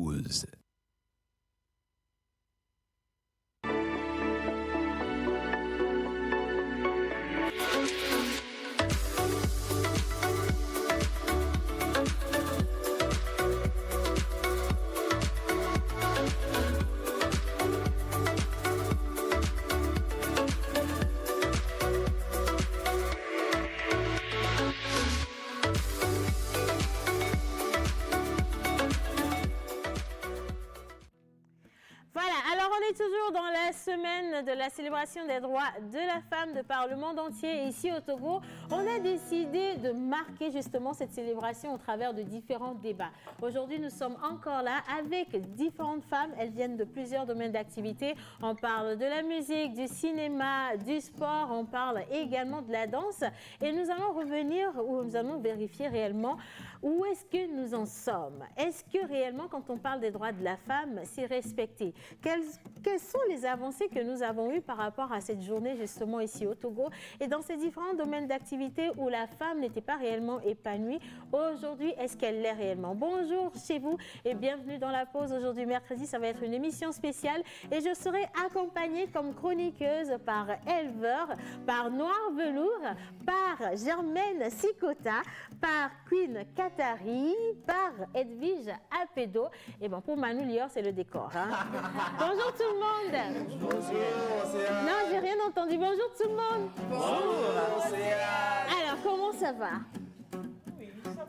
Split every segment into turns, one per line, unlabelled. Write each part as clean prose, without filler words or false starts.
pause.
Toujours dans la semaine de la célébration des droits de la femme de par le monde entier. Ici au Togo, on a décidé de marquer justement cette célébration au travers de différents débats. Aujourd'hui, nous sommes encore là avec différentes femmes. Elles viennent de plusieurs domaines d'activité. On parle de la musique, du cinéma, du sport. On parle également de la danse. Et nous allons revenir ou nous allons vérifier réellement où est-ce que nous en sommes. Est-ce que réellement, quand on parle des droits de la femme, c'est respecté? Quelles sont les avancées que nous avons eues par rapport à cette journée justement ici au Togo et dans ces différents domaines d'activité où la femme n'était pas réellement épanouie? Aujourd'hui, est-ce qu'elle l'est réellement? Bonjour chez vous et bienvenue dans la pause. Aujourd'hui, mercredi, ça va être une émission spéciale et je serai accompagnée comme chroniqueuse par Elver, par Noir Velours, par Germaine Sikota, par Queen Katari, par Edwige Apedo. Et bon, pour Manu Lior, c'est le décor. Hein? Bonjour tout le monde.
Bonjour.
Non, j'ai rien entendu. Bonjour tout le monde.
Bonjour.
Alors, comment ça va?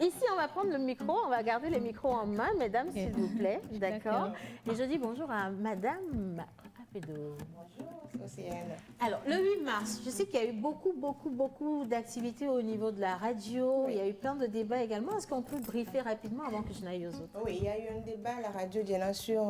Ici, on va prendre le micro, on va garder les micros en main, mesdames, s'il vous plaît. D'accord. Et je dis bonjour à Madame Apedo.
Bonjour, Océane.
Alors, le 8 mars, je sais qu'il y a eu beaucoup d'activités au niveau de la radio. Oui. Il y a eu plein de débats également. Est-ce qu'on peut briefer rapidement avant que je n'aille aux autres?
Oui, il y a eu un débat à la radio Diana sur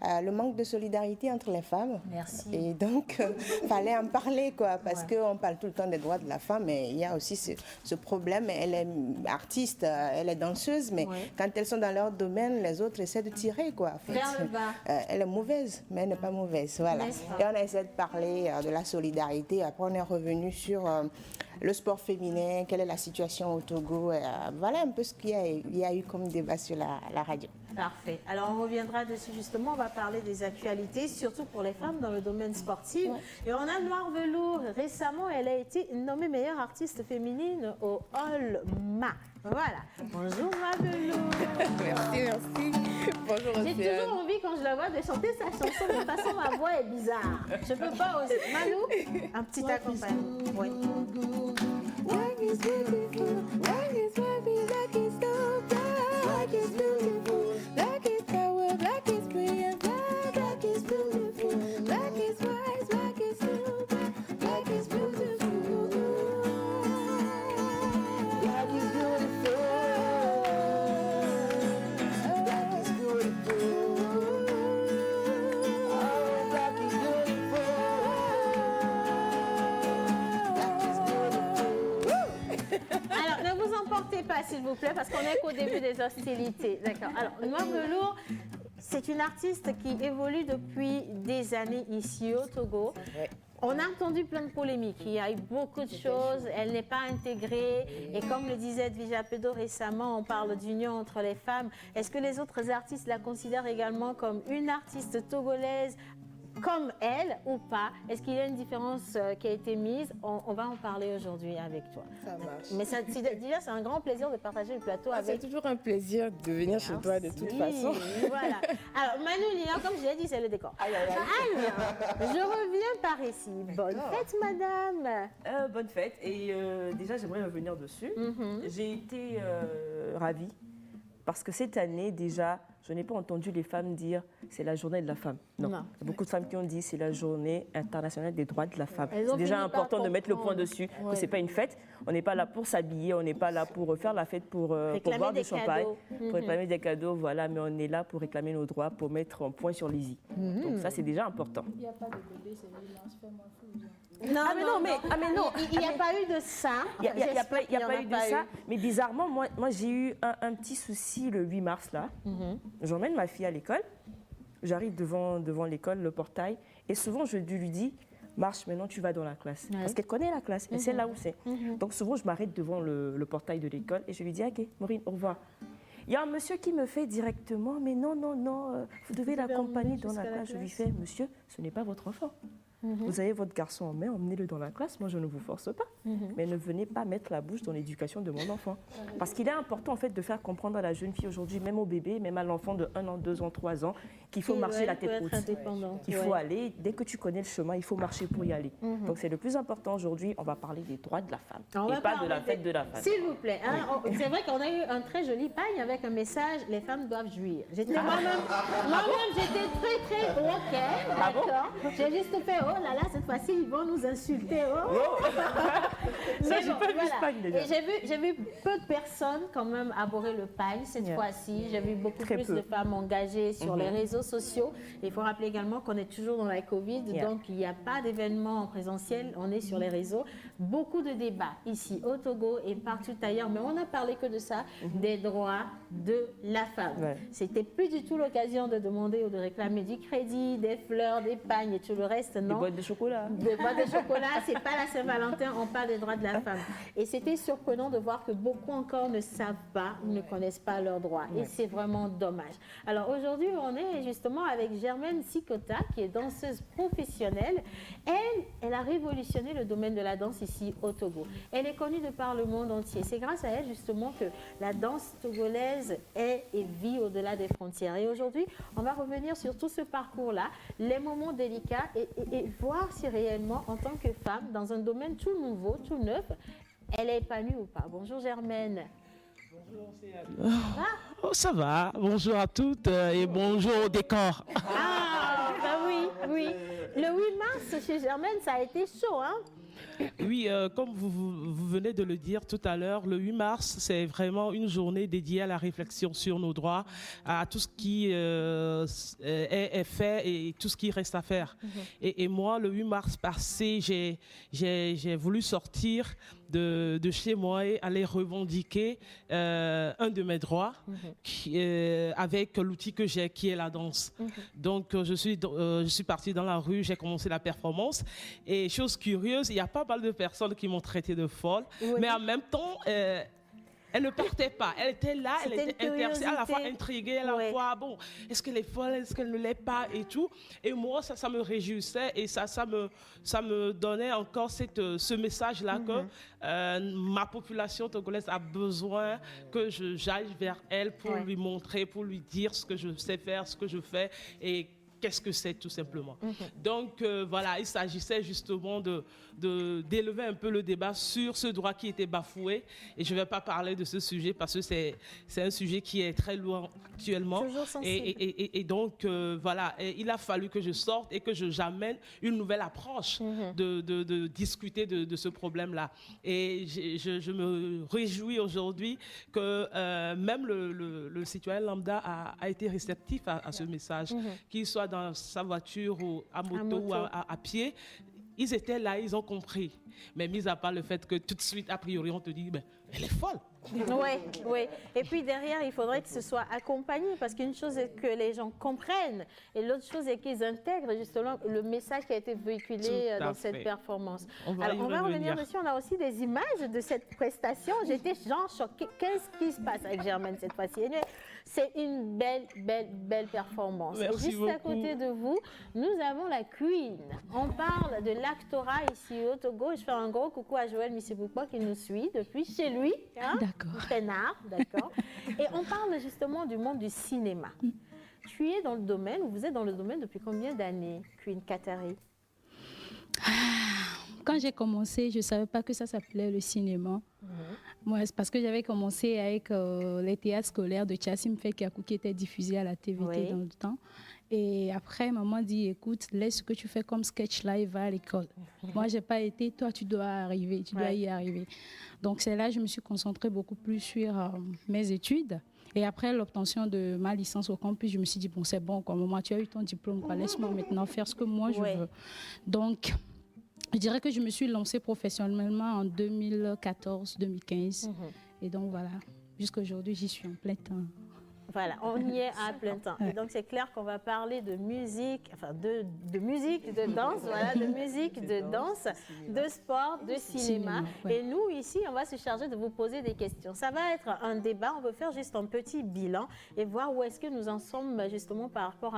le manque de solidarité entre les femmes.
Merci.
Et donc, il fallait en parler, quoi, parce qu'on parle tout le temps des droits de la femme, mais il y a aussi ce problème. Elle est artiste, elle est danseuse, mais quand elles sont dans leur domaine, les autres essaient de tirer, quoi. En fait.
Vers le bas.
Elle est mauvaise, mais elle n'est pas mauvaise, voilà. Et on a essayé de parler de la solidarité. Après, on est revenu sur le sport féminin, quelle est la situation au Togo. Voilà un peu ce qu'il y a eu comme débat sur la radio.
Parfait. Alors, on reviendra dessus justement. On va parler des actualités, surtout pour les femmes dans le domaine sportif. Et on a Noir Velours. Récemment, elle a été nommée meilleure artiste féminine au All-Ma. Voilà. Bonjour, Noir Velours.
Merci. Bonjour,
J'ai toujours envie, quand je la vois, de chanter sa chanson. De toute façon, ma voix est bizarre. Je peux pas oser. Manu, un petit accompagnement. Oui. S'il vous plaît, parce qu'on n'est qu'au début des hostilités. D'accord. Alors, Noir Velours, c'est une artiste qui évolue depuis des années ici au Togo. On a entendu plein de polémiques, il y a eu beaucoup de choses, elle n'est pas intégrée. Et comme le disait Edwige Apedo récemment, on parle d'union entre les femmes. Est-ce que les autres artistes la considèrent également comme une artiste togolaise comme elle ou pas? Est-ce qu'il y a une différence qui a été mise? On va en parler aujourd'hui avec toi.
Ça marche.
Mais déjà, c'est un grand plaisir de partager le plateau avec...
C'est toujours un plaisir de venir chez toi de toute façon.
Voilà. Alors, Manu Lior, comme je l'ai dit, c'est le décor. Alors, je reviens par ici. Bonne fête, madame.
Bonne fête. Et déjà, j'aimerais revenir dessus. J'ai été ravie parce que cette année, déjà, je n'ai pas entendu les femmes dire c'est la journée de la femme. Non. Il y a beaucoup de femmes qui ont dit c'est la journée internationale des droits de la femme. C'est déjà important de mettre le point dessus, que ce n'est pas une fête. On n'est pas là pour s'habiller, on n'est pas là pour faire la fête pour boire du champagne, pour réclamer des cadeaux, voilà, mais on est là pour réclamer nos droits, pour mettre un point sur les i. Donc ça, c'est déjà important.
Il n'y a pas de bébé, c'est l'immense, fais-moi fou.
Non, il n'y a pas eu de ça.
Il n'y a pas eu de ça. Mais bizarrement, moi j'ai eu un petit souci le 8 mars là. J'emmène ma fille à l'école. J'arrive devant l'école, le portail. Et souvent, je lui dis, marche, maintenant tu vas dans la classe. Parce qu'elle connaît la classe, elle sait là où c'est. Donc souvent, je m'arrête devant le portail de l'école et je lui dis, ok, Maureen, au revoir. Il y a un monsieur qui me fait directement, mais non, vous devez l'accompagner dans la classe. Je lui fais, monsieur, ce n'est pas votre enfant. Vous avez votre garçon en main, emmenez-le dans la classe. Moi, je ne vous force pas. Mais ne venez pas mettre la bouche dans l'éducation de mon enfant. Parce qu'il est important, en fait, de faire comprendre à la jeune fille aujourd'hui, même au bébé, même à l'enfant de 1 an, 2 ans, 3 ans, qu'il faut marcher la tête haute. Il faut aller, dès que tu connais le chemin, il faut marcher pour y aller. Donc, c'est le plus important aujourd'hui. On va parler des droits de la femme et pas de la fête de la femme.
S'il vous plaît. Hein, c'est vrai qu'on a eu un très joli pagne avec un message, les femmes doivent jouir. Moi-même, j'étais très rocaine, d'accord. J'ai juste fait, oh là là, cette fois-ci, ils vont nous insulter.
Ça, j'ai pas vu ce pagne déjà.
Et j'ai vu peu de personnes quand même aborder le pagne cette fois-ci. J'ai vu beaucoup plus de femmes engagées sur les réseaux sociaux. Il faut rappeler également qu'on est toujours dans la Covid, donc il n'y a pas d'événement en présentiel, on est sur les réseaux. Beaucoup de débats ici au Togo et partout ailleurs, mais on n'a parlé que de ça, des droits de la femme. C'était plus du tout l'occasion de demander ou de réclamer du crédit, des fleurs, des pagnes et tout le reste, non.
Des boîtes de chocolat.
Des boîtes de chocolat, c'est pas la Saint-Valentin, on parle des droits de la femme. Et c'était surprenant de voir que beaucoup encore ne savent pas ou ne connaissent pas leurs droits. Et c'est vraiment dommage. Alors aujourd'hui, on est justement avec Germaine Sikota, qui est danseuse professionnelle. Elle a révolutionné le domaine de la danse ici au Togo. Elle est connue de par le monde entier. C'est grâce à elle justement que la danse togolaise est et vit au-delà des frontières. Et aujourd'hui, on va revenir sur tout ce parcours-là, les moments délicats et voir si réellement, en tant que femme, dans un domaine tout nouveau, tout neuf, elle est épanouie ou pas. Bonjour Germaine.
Oh, ça va. Bonjour à toutes et bonjour au décor.
Ah, ben oui. Le 8 mars chez Germaine, ça a été chaud, hein?
Oui, comme vous venez de le dire tout à l'heure, le 8 mars, c'est vraiment une journée dédiée à la réflexion sur nos droits, à tout ce qui est fait et tout ce qui reste à faire. Et moi, le 8 mars passé, j'ai voulu sortir de chez moi et aller revendiquer un de mes droits avec l'outil que j'ai, qui est la danse. Donc, je suis partie dans la rue, j'ai commencé la performance. Et chose curieuse, il y a pas mal de personnes qui m'ont traité de folle, mais en même temps, elle ne partait pas. Elle était là, elle était intéressée, à la fois intriguée, à la fois, bon, est-ce qu'elle est folle, est-ce qu'elle ne l'est pas et tout. Et moi, ça me réjouissait et ça me donnait encore ce message-là que ma population togolaise a besoin que j'aille vers elle pour lui montrer, pour lui dire ce que je sais faire, ce que je fais et qu'est-ce que c'est tout simplement. Donc voilà, il s'agissait justement d'élever un peu le débat sur ce droit qui était bafoué. Et je ne vais pas parler de ce sujet parce que c'est un sujet qui est très loin actuellement. Et donc voilà, il a fallu que je sorte et que j'amène une nouvelle approche de discuter de ce problème-là. Et je me réjouis aujourd'hui que même le citoyen lambda a été réceptif à ce message, qu'il soit dans sa voiture ou à moto ou à pied. Ils étaient là, ils ont compris. Mais mis à part le fait que tout de suite, a priori, on te dit, ben, elle est folle.
Oui. Et puis derrière, il faudrait que ce soit accompagné parce qu'une chose est que les gens comprennent et l'autre chose est qu'ils intègrent justement le message qui a été véhiculé dans cette performance. Alors, on va revenir dessus. On a aussi des images de cette prestation. J'étais genre choquée. Qu'est-ce qui se passe avec Germaine cette fois-ci? C'est une belle performance.
Merci
et juste
beaucoup.
À côté de vous, nous avons la Queen. On parle de l'actorat ici au Togo. Je fais un gros coucou à Joël Missiboupa qui nous suit depuis chez lui. Hein?
D'accord.
Pénard, d'accord. Et on parle justement du monde du cinéma. Tu es dans le domaine, vous êtes dans le domaine depuis combien d'années, Queen Katari?
Quand j'ai commencé, je ne savais pas que ça s'appelait le cinéma. Moi, c'est parce que j'avais commencé avec les théâtres scolaires de Tchassim Fekakou qui étaient diffusés à la TVT dans le temps. Et après, maman dit, écoute, laisse ce que tu fais comme sketch live, va à l'école. Moi, je n'ai pas été, toi, tu dois arriver, tu dois y arriver. Donc, c'est là que je me suis concentrée beaucoup plus sur mes études. Et après l'obtention de ma licence au campus, je me suis dit, bon, c'est bon, quoi, maman, tu as eu ton diplôme, laisse-moi maintenant faire ce que moi, je veux. Donc, je dirais que je me suis lancée professionnellement en 2014-2015. Et donc, voilà, jusqu'à aujourd'hui, j'y suis en plein temps.
Voilà, on y est à plein temps. Et donc, c'est clair qu'on va parler de musique, enfin de musique, de danse, voilà, de musique, de danse, de sport, de cinéma. Et nous, ici, on va se charger de vous poser des questions. Ça va être un débat, on veut faire juste un petit bilan et voir où est-ce que nous en sommes justement par rapport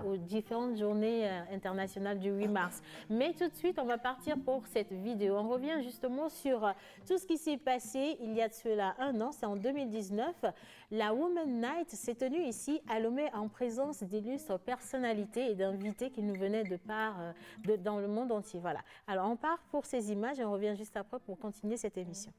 aux différentes journées internationales du 8 mars. Mais tout de suite, on va partir pour cette vidéo. On revient justement sur tout ce qui s'est passé il y a de cela un an, c'est en 2019. La Women Night s'est tenue ici à Lomé en présence d'illustres personnalités et d'invités qui nous venaient dans le monde entier. Voilà. Alors on part pour ces images et on revient juste après pour continuer cette émission.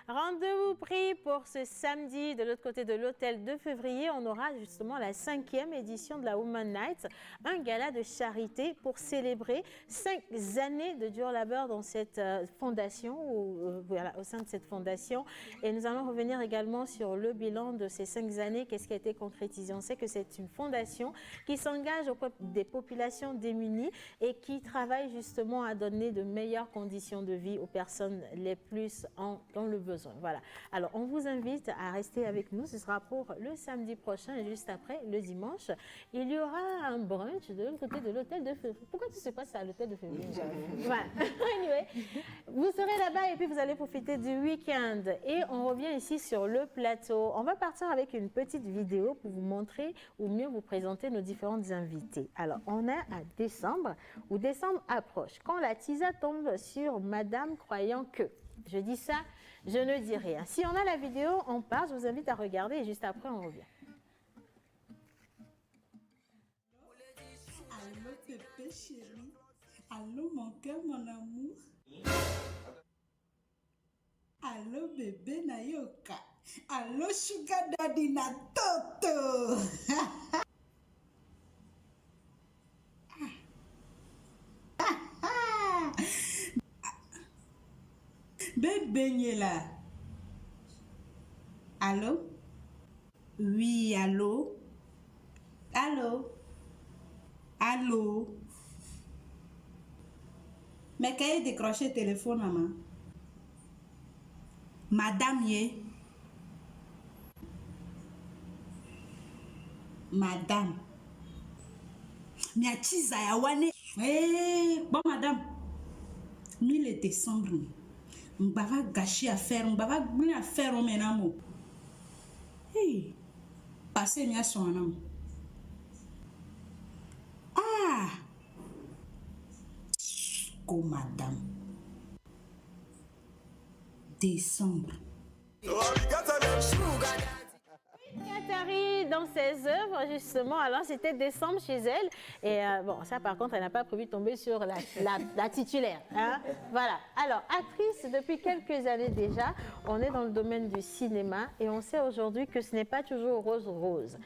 Rendez-vous pris pour ce samedi de l'autre côté de l'hôtel 2 février. On aura justement la 5e édition de la Woman Night, un gala de charité pour célébrer 5 années de dur labeur dans cette fondation, voilà, au sein de cette fondation. Et nous allons revenir également sur le bilan de ces 5 années, qu'est-ce qui a été concrétisé. On sait que c'est une fondation qui s'engage auprès des populations démunies et qui travaille justement à donner de meilleures conditions de vie aux personnes les plus dans le besoin. Voilà. Alors, on vous invite à rester avec nous. Ce sera pour le samedi prochain et juste après, le dimanche. Il y aura un brunch de l'autre côté de l'hôtel de février. Pourquoi tu ne sais pas ça à l'hôtel de février? Voilà. Anyway, vous serez là-bas et puis vous allez profiter du week-end. Et on revient ici sur le plateau. On va partir avec une petite vidéo pour vous montrer ou mieux vous présenter nos différentes invités. Alors, on est à décembre, où décembre approche. Quand la tisa tombe sur Madame croyant que, je dis ça, je ne dis rien. Si on a la vidéo, on part. Je vous invite à regarder et juste après, on revient.
Allô, bébé chéri. Allô, mon cœur, mon amour. Allô, bébé Nayoka. Allô, sugar daddy na toto. Bébé Niela. Allô? Oui, allô? Allô? Allô? Mais quand il décroché le téléphone, maman? Madame Yé? Madame? Miachiza ya wane? Bon, madame. Nous, il est décembre. On va gâcher à faire, on va bien faire au ménamo. Hey, passez bien son nom. Ah, go madame. Décembre.
Katari, dans ses œuvres, justement, alors c'était décembre chez elle. Et bon, ça par contre, elle n'a pas prévu de tomber sur la titulaire. Hein? Voilà. Alors, actrice depuis quelques années déjà, on est dans le domaine du cinéma et on sait aujourd'hui que ce n'est pas toujours rose-rose.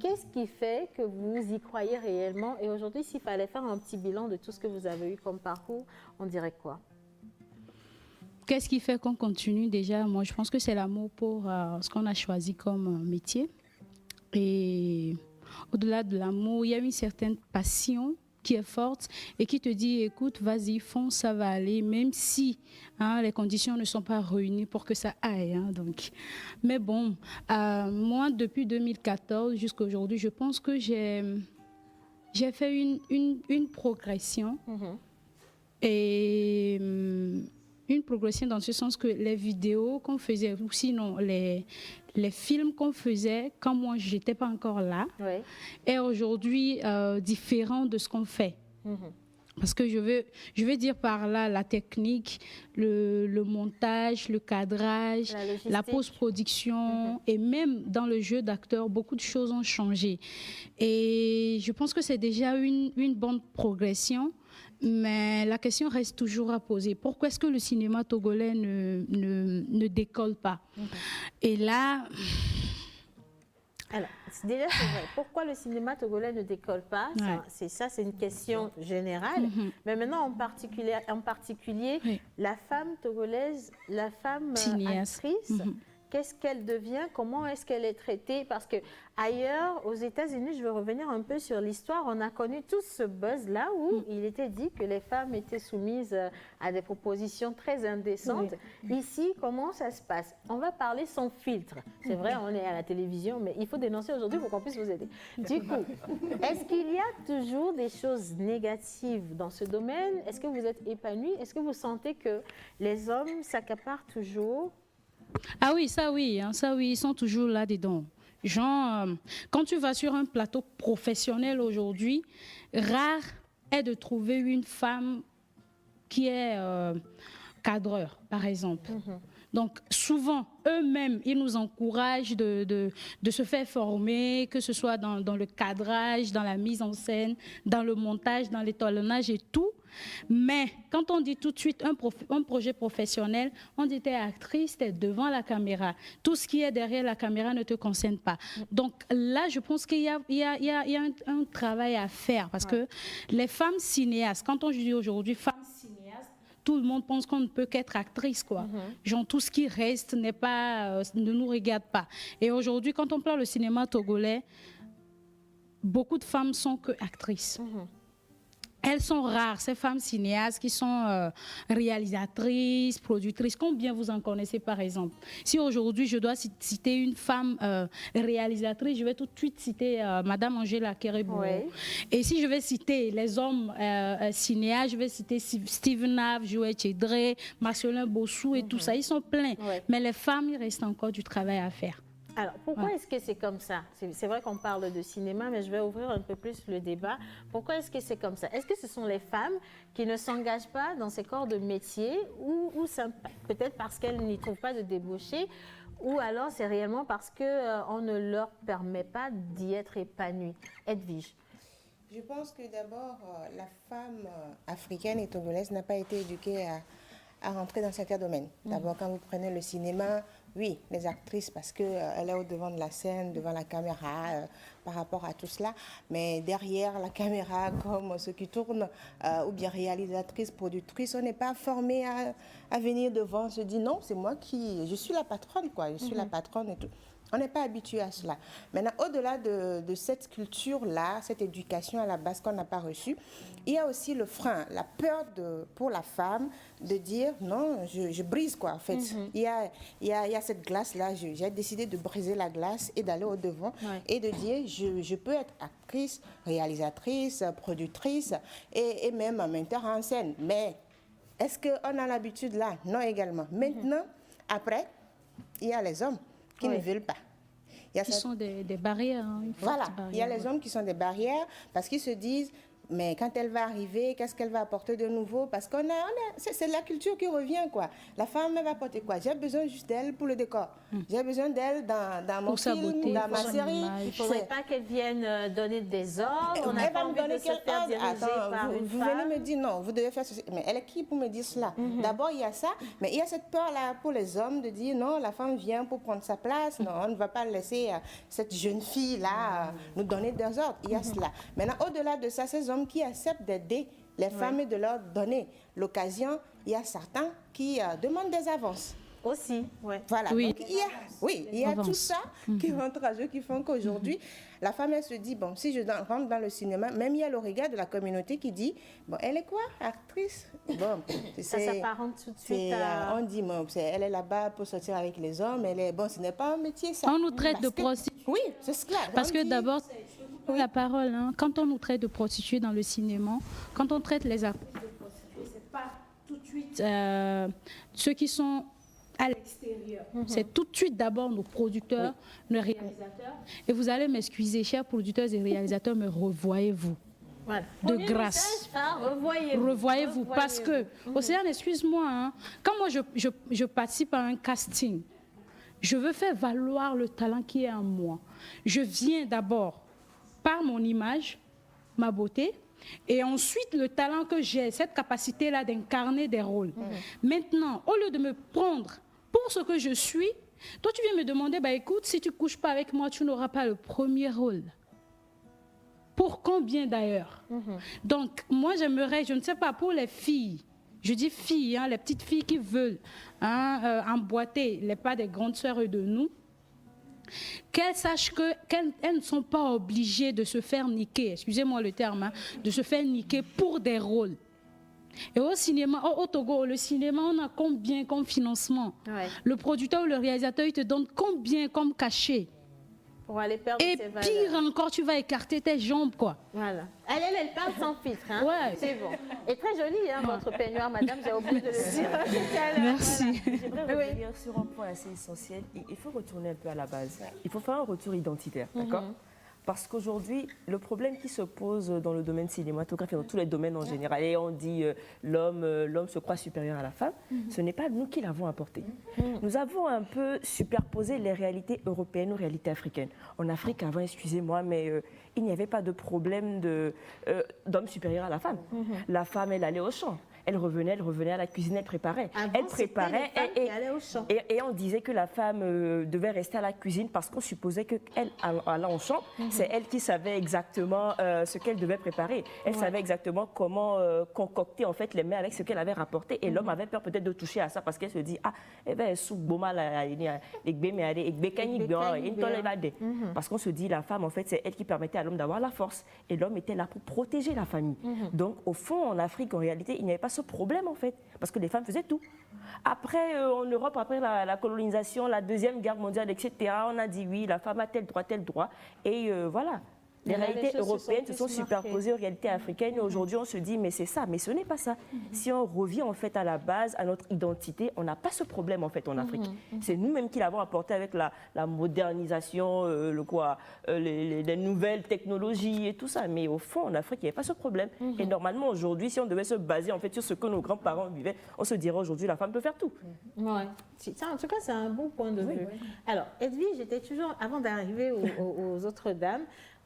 Qu'est-ce qui fait que vous y croyez réellement? Et aujourd'hui, s'il fallait faire un petit bilan de tout ce que vous avez eu comme parcours, on dirait quoi?
Qu'est-ce qui fait qu'on continue déjà? Moi, je pense que c'est l'amour pour ce qu'on a choisi comme métier. Et au-delà de l'amour, il y a une certaine passion qui est forte et qui te dit, écoute, vas-y, fonce, ça va aller, même si les conditions ne sont pas réunies pour que ça aille. Donc. Mais bon, moi, depuis 2014 jusqu'à aujourd'hui, je pense que j'ai fait une progression. Et une progression dans ce sens que les vidéos qu'on faisait, ou sinon les films qu'on faisait quand moi je n'étais pas encore là, est aujourd'hui différent de ce qu'on fait. Parce que je veux dire par là la technique, le montage, le cadrage, la post-production et même dans le jeu d'acteur, beaucoup de choses ont changé. Et je pense que c'est déjà une bonne progression. Mais la question reste toujours à poser. Pourquoi est-ce que le cinéma togolais ne décolle pas? Et là...
Alors, déjà, c'est vrai. Pourquoi le cinéma togolais ne décolle pas? C'est une question générale. Mais maintenant, en particulier la femme togolaise, la femme actrice, qu'est-ce qu'elle devient? Comment est-ce qu'elle est traitée? Parce que ailleurs, aux États-Unis, je veux revenir un peu sur l'histoire, on a connu tout ce buzz-là où il était dit que les femmes étaient soumises à des propositions très indécentes. Ici, comment ça se passe? On va parler sans filtre. C'est vrai, on est à la télévision, mais il faut dénoncer aujourd'hui pour qu'on puisse vous aider. Du coup, est-ce qu'il y a toujours des choses négatives dans ce domaine? Est-ce que vous êtes épanoui? Est-ce que vous sentez que les hommes s'accaparent toujours?
Ah oui, ça oui, ils sont toujours là-dedans. Genre, quand tu vas sur un plateau professionnel aujourd'hui, rare est de trouver une femme qui est cadreur, par exemple. Donc, souvent, eux-mêmes, ils nous encouragent de se faire former, que ce soit dans le cadrage, dans la mise en scène, dans le montage, dans l'étalonnage et tout. Mais quand on dit tout de suite un projet professionnel, on dit t'es actrice, t'es devant la caméra. Tout ce qui est derrière la caméra ne te concerne pas. Donc là, je pense qu'il y a un travail à faire parce que les femmes cinéastes, quand on dit aujourd'hui femmes cinéastes, tout le monde pense qu'on ne peut qu'être actrice, quoi. Genre, tout ce qui reste n'est pas, ne nous regarde pas. Et aujourd'hui, quand on parle le cinéma togolais, beaucoup de femmes sont que actrices. Elles sont rares, ces femmes cinéastes qui sont réalisatrices, productrices. Combien vous en connaissez, par exemple? Si aujourd'hui, je dois citer une femme réalisatrice, je vais tout de suite citer Madame Angela Kerebou. Et si je vais citer les hommes cinéastes, je vais citer Steven Nav, Joël Chedré, Marcelin Bossou et tout ça. Ils sont pleins. Mais les femmes, il reste encore du travail à faire.
Alors, pourquoi est-ce que c'est comme ça? C'est vrai qu'on parle de cinéma, mais je vais ouvrir un peu plus le débat. Pourquoi est-ce que c'est comme ça? Est-ce que ce sont les femmes qui ne s'engagent pas dans ces corps de métier ou peut-être parce qu'elles n'y trouvent pas de débouchés ou alors c'est réellement parce qu'on ne leur permet pas d'y être épanouie? Edwige.
Je pense que d'abord, la femme africaine et togolaise n'a pas été éduquée à rentrer dans certains domaines. D'abord, quand vous prenez le cinéma, oui, les actrices, parce qu'elle est au devant de la scène, devant la caméra, par rapport à tout cela. Mais derrière la caméra, comme ceux qui tournent, ou bien réalisatrices, productrices, on n'est pas formé à venir devant, se dire non, c'est moi je suis la patronne, quoi. Je suis la patronne et tout. On n'est pas habitué à cela. Maintenant, au-delà de cette culture-là, cette éducation à la base qu'on n'a pas reçue, il y a aussi le frein, la peur pour la femme de dire non, je brise quoi en fait. Il y a cette glace-là, j'ai décidé de briser la glace et d'aller au-devant et de dire je peux être actrice, réalisatrice, productrice et même metteur en scène. Mais est-ce qu'on a l'habitude là? Non également. Maintenant, après, il y a les hommes qui ne veulent pas.
Qui sont des barrières.
Voilà, il y a les hommes qui sont des barrières parce qu'ils se disent, mais quand elle va arriver, qu'est-ce qu'elle va apporter de nouveau? Parce c'est la culture qui revient, quoi. La femme, elle va apporter quoi? J'ai besoin juste d'elle pour le décor. J'ai besoin d'elle dans mon film, beauté, dans ma série.
Il ne faudrait pas qu'elle vienne donner des ordres. On n'a pas envie de se faire diriger par une femme.
Vous venez me dire, non, vous devez faire ceci. Mais elle est qui pour me dire cela? D'abord, il y a ça, mais il y a cette peur-là pour les hommes de dire, non, la femme vient pour prendre sa place. Non, on ne va pas laisser cette jeune fille-là nous donner des ordres. Il y a cela. Maintenant, au-delà de ça, ces hommes qui acceptent d'aider les femmes et de leur donner l'occasion, il y a certains qui demandent des avances.
Aussi,
voilà.
Oui.
Donc, il y a tout ça qui rentre à jeu, qui font qu'aujourd'hui, la femme, elle se dit, bon, si je rentre dans le cinéma, même il y a le regard de la communauté qui dit, bon, elle est quoi, actrice? Bon,
ça s'apparente tout de suite à...
On dit, bon, elle est là-bas pour sortir avec les hommes, bon, ce n'est pas un métier, ça.
On nous traite de prostituées.
Oui, c'est clair.
Parce que d'abord, la parole, quand on nous traite de prostituées dans le cinéma, quand on traite les actrices de prostituées, c'est pas tout de suite ceux qui sont à l'extérieur. C'est tout de suite d'abord nos producteurs, nos réalisateurs. Et vous allez m'excuser, chers producteurs et réalisateurs, mais revoyez-vous.
Voilà.
De grâce. Revoyez-vous. Parce que, Océane, excuse-moi, quand moi je participe à un casting, je veux faire valoir le talent qui est en moi. Je viens d'abord par mon image, ma beauté, et ensuite le talent que j'ai, cette capacité-là d'incarner des rôles. Maintenant, au lieu de me prendre pour ce que je suis, toi tu viens me demander, bah écoute, si tu ne couches pas avec moi, tu n'auras pas le premier rôle. Pour combien d'ailleurs? Donc moi j'aimerais, je ne sais pas, pour les filles, je dis filles, les petites filles qui veulent emboîter les pas des grandes sœurs de nous, qu'elles sachent qu'elles ne sont pas obligées de se faire niquer, excusez-moi le terme, de se faire niquer pour des rôles. Et au cinéma, au Togo, le cinéma, on a combien comme financement? Le producteur ou le réalisateur, il te donne combien comme cachet?
Pour aller perdre
et
ses
pire
valeurs.
Encore, tu vas écarter tes jambes, quoi.
Voilà. Elle parle sans filtre.
Ouais.
C'est bon. Et très joli, votre peignoir, madame, j'ai oublié de le dire.
Merci.
J'aimerais revenir sur un point assez essentiel. Il faut retourner un peu à la base. Il faut faire un retour identitaire, d'accord? Parce qu'aujourd'hui, le problème qui se pose dans le domaine cinématographique, dans tous les domaines en général, et on dit l'homme se croit supérieur à la femme, ce n'est pas nous qui l'avons apporté. Nous avons un peu superposé les réalités européennes aux réalités africaines. En Afrique, avant, excusez-moi, mais il n'y avait pas de problème d'homme supérieur à la femme. La femme, elle allait au champ. Elle revenait à la cuisine, elle préparait. Elle préparait et on disait que la femme devait rester à la cuisine parce qu'on supposait qu'elle, allant au champ, c'est elle qui savait exactement ce qu'elle devait préparer. Elle savait exactement comment concocter en fait les mets avec ce qu'elle avait rapporté. Et l'homme avait peur peut-être de toucher à ça parce qu'elle se dit parce qu'on se dit la femme en fait c'est elle qui permettait à l'homme d'avoir la force et l'homme était là pour protéger la famille. Donc au fond en Afrique en réalité il n'y avait pas ce problème en fait, parce que les femmes faisaient tout. Après, en Europe, après la colonisation, la Deuxième Guerre mondiale, etc., on a dit oui, la femme a tel droit, et voilà. Les réalités européennes se sont superposées aux réalités africaines et aujourd'hui on se dit mais c'est ça, mais ce n'est pas ça. Si on revient en fait à la base, à notre identité, on n'a pas ce problème en fait en Afrique. C'est nous-mêmes qui l'avons apporté avec la modernisation, les nouvelles technologies et tout ça. Mais au fond en Afrique il n'y avait pas ce problème. Et normalement aujourd'hui si on devait se baser en fait sur ce que nos grands-parents vivaient, on se dirait aujourd'hui la femme peut faire tout.
Ouais. En tout cas c'est un bon point de vue. Alors Edwige, j'étais toujours, avant d'arriver aux autres dames,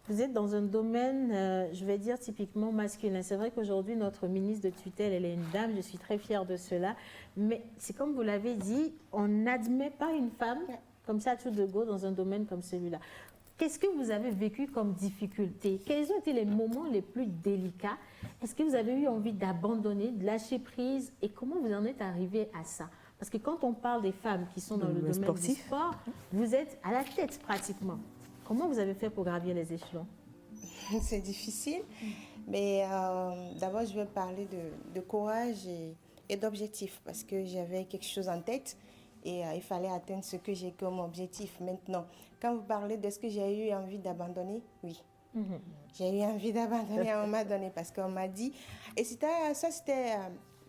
vous êtes dans un domaine, je vais dire, typiquement masculin. C'est vrai qu'aujourd'hui, notre ministre de tutelle, elle est une dame, je suis très fière de cela. Mais c'est comme vous l'avez dit, on n'admet pas une femme comme ça tout de go dans un domaine comme celui-là. Qu'est-ce que vous avez vécu comme difficulté? Quels ont été les moments les plus délicats? Est-ce que vous avez eu envie d'abandonner, de lâcher prise? Et comment vous en êtes arrivé à ça? Parce que quand on parle des femmes qui sont dans le domaine du sport, vous êtes à la tête pratiquement. Comment vous avez fait pour gravir les échelons?
C'est difficile, mais d'abord je vais parler de courage et d'objectif parce que j'avais quelque chose en tête et il fallait atteindre ce que j'ai comme objectif. Maintenant, quand vous parlez de ce que j'ai eu envie d'abandonner, oui. J'ai eu envie d'abandonner à un moment donné parce qu'on m'a dit, et c'était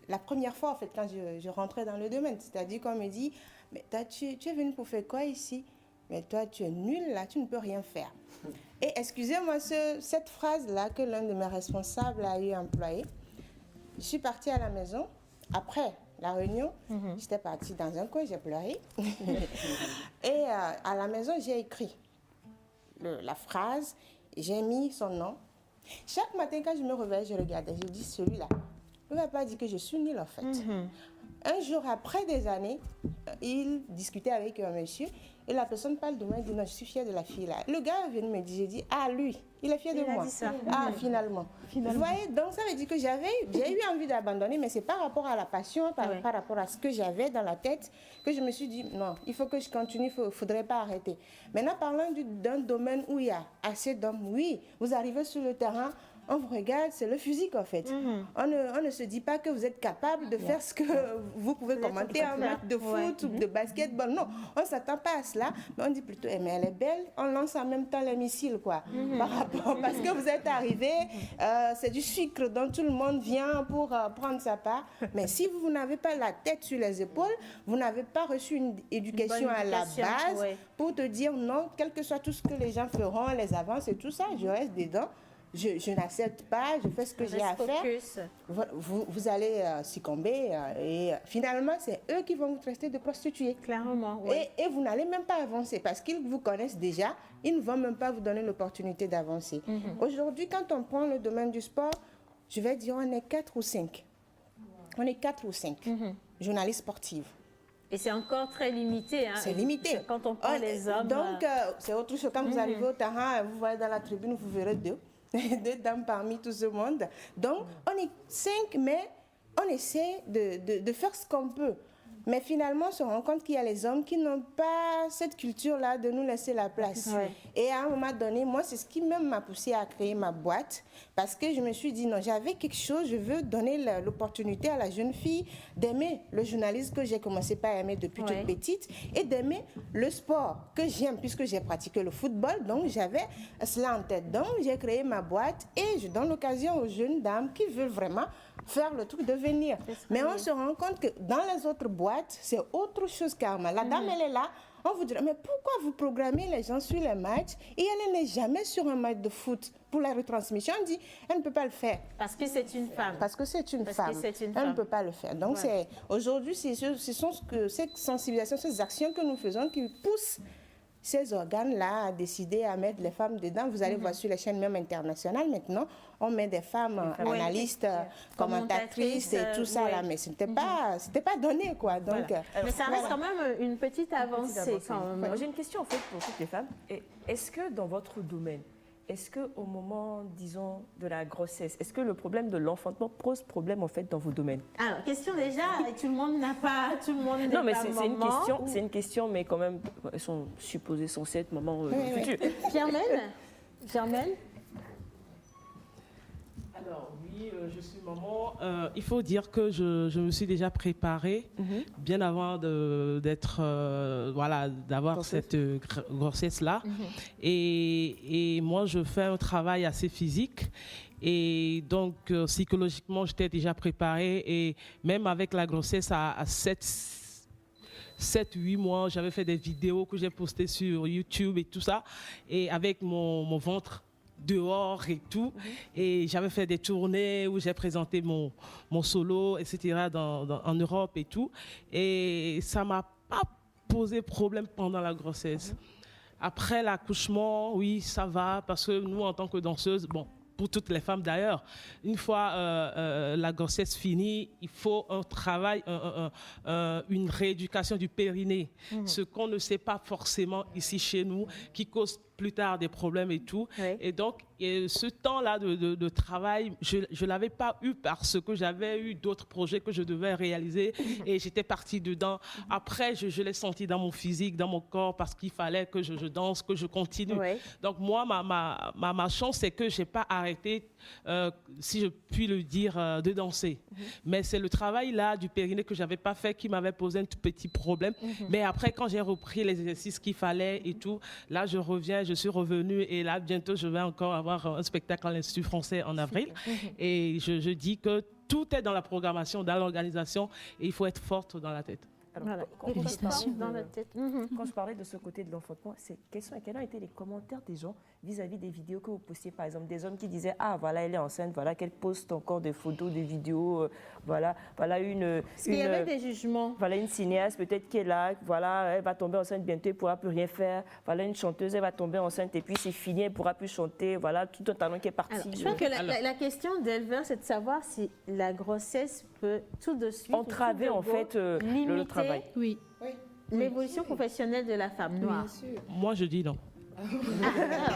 la première fois en fait quand je rentrais dans le domaine, c'est-à-dire qu'on me dit, mais tu es venue pour faire quoi ici? Mais toi, tu es nul, là, tu ne peux rien faire. Et excusez-moi, cette phrase-là que l'un de mes responsables a eu employée, je suis partie à la maison, après la réunion, j'étais partie dans un coin, j'ai pleuré. Et à la maison, j'ai écrit la phrase, j'ai mis son nom. Chaque matin, quand je me réveille, je regardais, je dis, celui-là, il ne va pas dire que je suis nulle, en fait. Un jour, après des années, il discutait avec un monsieur et la personne parle de moi et dit non, je suis fière de la fille là. Le gars vient me dire, j'ai dit, ah lui, il est fier de moi. Ah finalement. Vous voyez, donc ça veut dire que j'ai eu envie d'abandonner, mais c'est par rapport à la passion, par rapport à ce que j'avais dans la tête, que je me suis dit non, il faut que je continue, il ne faudrait pas arrêter. Maintenant, parlons d'un domaine où il y a assez d'hommes, oui, vous arrivez sur le terrain, on vous regarde, c'est le physique en fait. On ne se dit pas que vous êtes capable de faire ce que vous pouvez commenter en match de foot ou de basketball. Non, on ne s'attend pas à cela, mais on dit plutôt, mais elle est belle, on lance en même temps les missiles, quoi. Par rapport, parce que vous êtes arrivé, c'est du sucre dont tout le monde vient pour prendre sa part. Mais si vous n'avez pas la tête sur les épaules, vous n'avez pas reçu une éducation à la base pour te dire non, quel que soit tout ce que les gens feront, les avances et tout ça, je reste dedans. Je n'accepte pas, je fais ce que j'ai à faire. Vous allez succomber et finalement, c'est eux qui vont vous traiter de prostituée.
Clairement, oui.
Et vous n'allez même pas avancer parce qu'ils vous connaissent déjà, ils ne vont même pas vous donner l'opportunité d'avancer. Aujourd'hui, quand on prend le domaine du sport, je vais dire on est 4 ou 5. On est 4 ou 5 journalistes sportifs.
Et c'est encore très limité. Hein.
C'est limité.
Quand on prend les hommes.
Donc, c'est autre chose. Quand vous arrivez au terrain, vous voyez dans la tribune, vous verrez deux dames parmi tout ce monde. Donc, on est 5, mais on essaie de faire ce qu'on peut. Mais finalement, on se rend compte qu'il y a les hommes qui n'ont pas cette culture-là de nous laisser la place. Et à un moment donné, moi, c'est ce qui même m'a poussé à créer ma boîte. Parce que je me suis dit, non, j'avais quelque chose, je veux donner l'opportunité à la jeune fille d'aimer le journalisme que j'ai commencé par aimer depuis toute petite et d'aimer le sport que j'aime puisque j'ai pratiqué le football. Donc, j'avais cela en tête. Donc, j'ai créé ma boîte et je donne l'occasion aux jeunes dames qui veulent vraiment faire le truc de venir. Mais on se rend compte que dans les autres boîtes, c'est autre chose, Karma. La dame, elle est là. On vous dira, mais pourquoi vous programmez les gens sur les matchs et elle n'est jamais sur un match de foot pour la retransmission? On dit, elle ne peut pas le faire.
Parce que c'est une femme.
Parce que c'est une femme. Elle ne
femme.
peut pas le faire. Donc, aujourd'hui, ce sont ces sensibilisations, ces actions que nous faisons qui poussent ces organes-là à décider à mettre les femmes dedans. Vous allez voir sur les chaînes même internationales maintenant, on met des femmes analystes, commentatrices et tout ça là, mais c'était pas donné quoi. Donc,
mais ça reste quand même une petite avancée.
J'ai une question en fait pour toutes les femmes. Est-ce que dans votre domaine, est-ce qu'au moment, disons, de la grossesse, est-ce que le problème de l'enfantement pose problème en fait dans vos domaines?
Alors, question déjà, tout le monde n'a pas, tout le monde n'est pas
non, mais
maman.
c'est une question, mais quand même, elles sont supposées censées être maman future.
Germaine?
Alors oui, je suis maman. Il faut dire que je me suis déjà préparée bien avant d'avoir cette grossesse-là. Et moi, je fais un travail assez physique. Et donc, psychologiquement, j'étais déjà préparée. Et même avec la grossesse à 7-8 mois, j'avais fait des vidéos que j'ai postées sur YouTube et tout ça. Et avec mon ventre dehors et tout. Et j'avais fait des tournées où j'ai présenté mon solo, etc. en Europe et tout. Et ça ne m'a pas posé problème pendant la grossesse. Après l'accouchement, oui, ça va, parce que nous, en tant que danseuses, bon, pour toutes les femmes d'ailleurs, une fois la grossesse finie, il faut un travail, une rééducation du périnée, ce qu'on ne sait pas forcément ici chez nous, qui cause plus tard des problèmes et tout. Oui. Et donc, ce temps-là de travail, je ne l'avais pas eu parce que j'avais eu d'autres projets que je devais réaliser et j'étais partie dedans. Après, je l'ai senti dans mon physique, dans mon corps, parce qu'il fallait que je danse, que je continue. Oui. Donc, moi, ma chance, c'est que je n'ai pas arrêté, si je puis le dire, de danser. Mais c'est le travail-là du périnée que je n'avais pas fait qui m'avait posé un tout petit problème. Mais après, quand j'ai repris les exercices qu'il fallait et tout, là, je suis revenue et là, bientôt, je vais encore avoir un spectacle à l'Institut français en avril. Et je dis que tout est dans la programmation, dans l'organisation et il faut être forte dans la tête.
Alors,
voilà.
Quand je parlais de ce côté de l'enfantement, quels ont été les commentaires des gens vis-à-vis des vidéos que vous postiez, par exemple, des hommes qui disaient « Ah, voilà, elle est enceinte, voilà qu'elle poste encore des photos, des vidéos, voilà une... »
Est-ce qu'il y avait des jugements?
Voilà une cinéaste peut-être qui est là, voilà, elle va tomber enceinte bientôt, elle ne pourra plus rien faire. Voilà une chanteuse, elle va tomber enceinte et puis c'est fini, elle ne pourra plus chanter. Voilà, tout un talent qui est parti.
Alors, je crois que la question d'éleveur, c'est de savoir si la grossesse peut tout de suite
entraver en fait le travail.
Oui.
L'évolution professionnelle de la femme noire.
Moi, je dis non.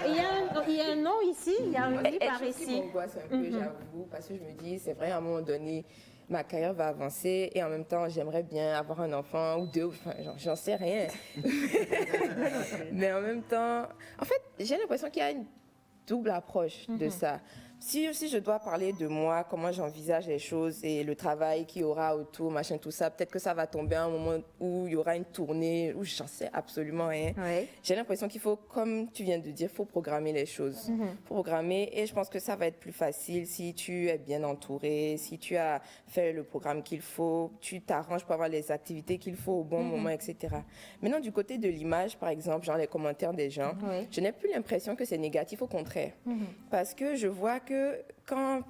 Il y a un non ici, il y a un oui par ici.
Ce qui m'angoisse un peu, j'avoue, parce que je me dis, c'est vrai, à un moment donné, ma carrière va avancer et en même temps, j'aimerais bien avoir un enfant ou deux, enfin, j'en sais rien. Mais en même temps, en fait, j'ai l'impression qu'il y a une double approche de ça. Si je dois parler de moi, comment j'envisage les choses et le travail qu'il y aura autour, machin, tout ça, peut-être que ça va tomber à un moment où il y aura une tournée, où j'en sais absolument rien. Oui. J'ai l'impression qu'il faut, comme tu viens de dire, il faut programmer les choses. Faut programmer et je pense que ça va être plus facile si tu es bien entouré, si tu as fait le programme qu'il faut, tu t'arranges pour avoir les activités qu'il faut au bon moment, etc. Maintenant, du côté de l'image, par exemple, genre les commentaires des gens, je n'ai plus l'impression que c'est négatif, au contraire. Parce que je vois que quand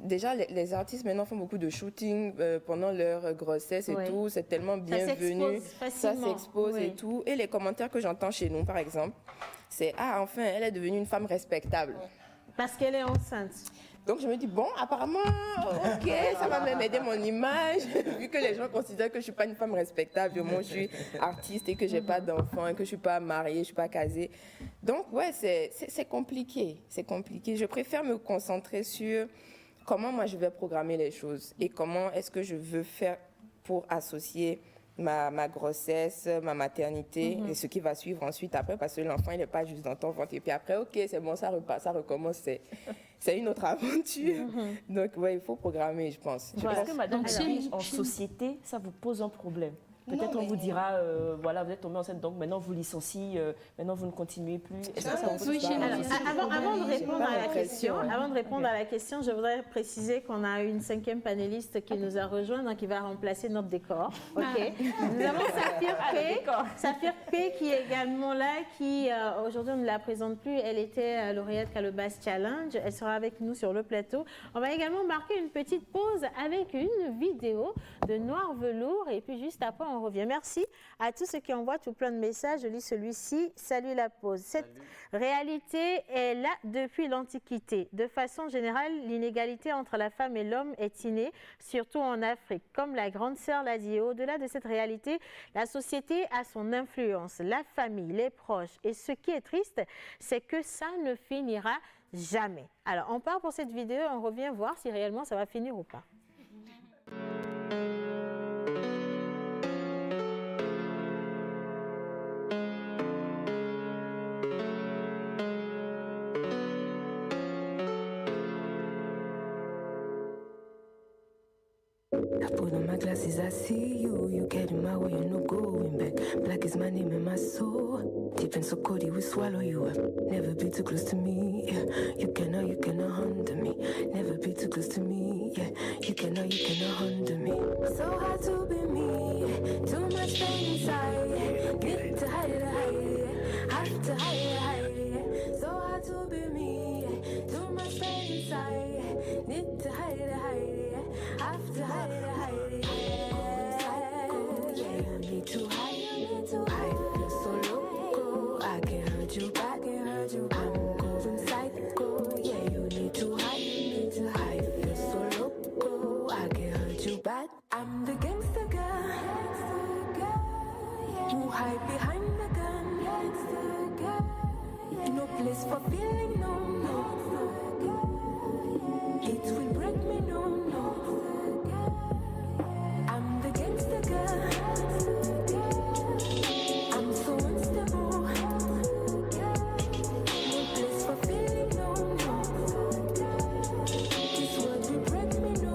déjà les artistes maintenant font beaucoup de shooting pendant leur grossesse et tout, c'est tellement bienvenu, ça s'expose et tout. Et les commentaires que j'entends chez nous, par exemple, c'est « Ah, enfin, elle est devenue une femme respectable. »
Parce qu'elle est enceinte.
Donc je me dis, bon, apparemment, ok, ça va même aider mon image, vu que les gens considèrent que je ne suis pas une femme respectable, moi je suis artiste et que je n'ai pas d'enfant, et que je ne suis pas mariée, je ne suis pas casée. Donc ouais, c'est compliqué, c'est compliqué. Je préfère me concentrer sur comment moi je vais programmer les choses et comment est-ce que je veux faire pour associer ma grossesse, ma maternité et ce qui va suivre ensuite après, parce que l'enfant il n'est pas juste dans ton ventre et puis après ok c'est bon, ça repart, ça recommence, c'est une autre aventure. Donc ouais, il faut programmer, je pense.
Est-ce que madame, en société ça vous pose un problème Peut-être on vous dira, voilà, vous êtes tombé enceinte, donc maintenant vous licenciez, maintenant vous ne continuez plus. Est-ce que ça vous
avant de répondre à la question, je voudrais préciser qu'on a une 5e panéliste qui nous a rejoint, donc qui va remplacer notre décor. Ok. Nous avons Saphir P qui est également là, qui aujourd'hui on ne la présente plus. Elle était lauréate Calebasse Challenge. Elle sera avec nous sur le plateau. On va également marquer une petite pause avec une vidéo de Noir Velours et puis juste après on revient. Merci à tous ceux qui envoient tout plein de messages. Je lis celui-ci. Salut la pause. Cette réalité est là depuis l'Antiquité. De façon générale, l'inégalité entre la femme et l'homme est innée, surtout en Afrique. Comme la grande sœur l'a dit, au-delà de cette réalité, la société a son influence, la famille, les proches. Et ce qui est triste, c'est que ça ne finira jamais. Alors, on part pour cette vidéo, on revient voir si réellement ça va finir ou pas.
I put on my glasses, I see you. You get in my way, you're no going back. Black is my name and my soul. Deep and so cold, it will swallow you up. Never be too close to me. Yeah. You cannot handle me. Never be too close to me. Yeah. You cannot handle me. So hard to be me. Too much pain inside. Need to hide it. Have to hide it. So hard to be me. Too much pain inside. Need to hide it. Have to hide it. Yeah, you need to hide. I feel so loco. I can hurt you back. I'm going psycho. Yeah, you need to hide. I feel so loco. I can hurt you bad. I'm the gangster girl. Who hide behind the gun. No place for feeling, no. It will break me, no. I'm the gangster girl. I'm so unstable. No place for feeling, no. This world will break me, no.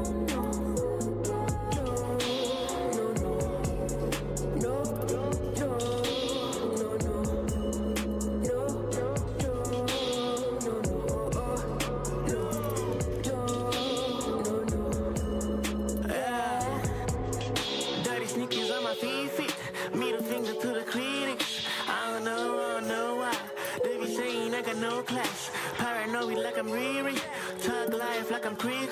I'm Riri, tug life like I'm Creek.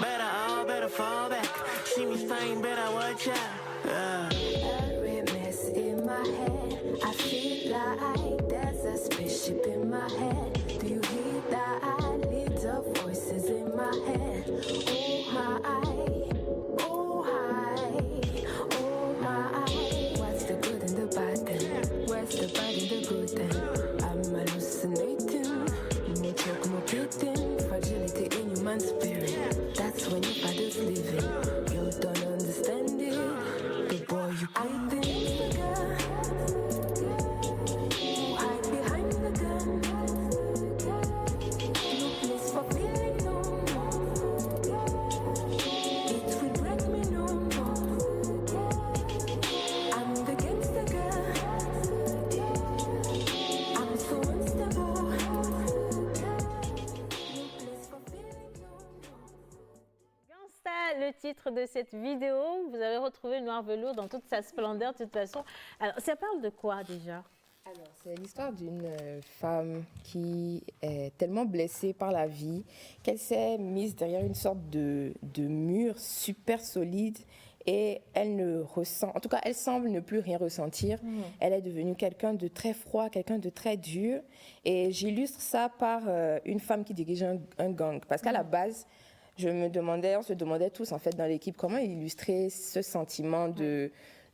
Better fall back. See me stain, better watch out.
Every mess in my head, I feel like there's a spaceship in my head. Do you hear that? Little voices in my head. Oh my. What's the good and the bad then? What's the bad and the good then? I'm hallucinating. No choke, no kidding. Fragility in human spirit. That's when your father's living. You don't understand it. The boy you I'm the girl who hide behind the gun. No place for feeling, no. It will break me, no. I'm the gangster girl. I'm so unstable.
Le titre de cette vidéo, vous avez retrouvé Noir Velours dans toute sa splendeur de toute façon. Alors, ça parle de quoi déjà?
Alors, c'est l'histoire d'une femme qui est tellement blessée par la vie qu'elle s'est mise derrière une sorte de mur super solide et elle ne ressent, en tout cas, elle semble ne plus rien ressentir. Elle est devenue quelqu'un de très froid, quelqu'un de très dur. Et j'illustre ça par une femme qui dirige un gang. Parce qu'à la base, on se demandait tous en fait dans l'équipe comment illustrer ce sentiment de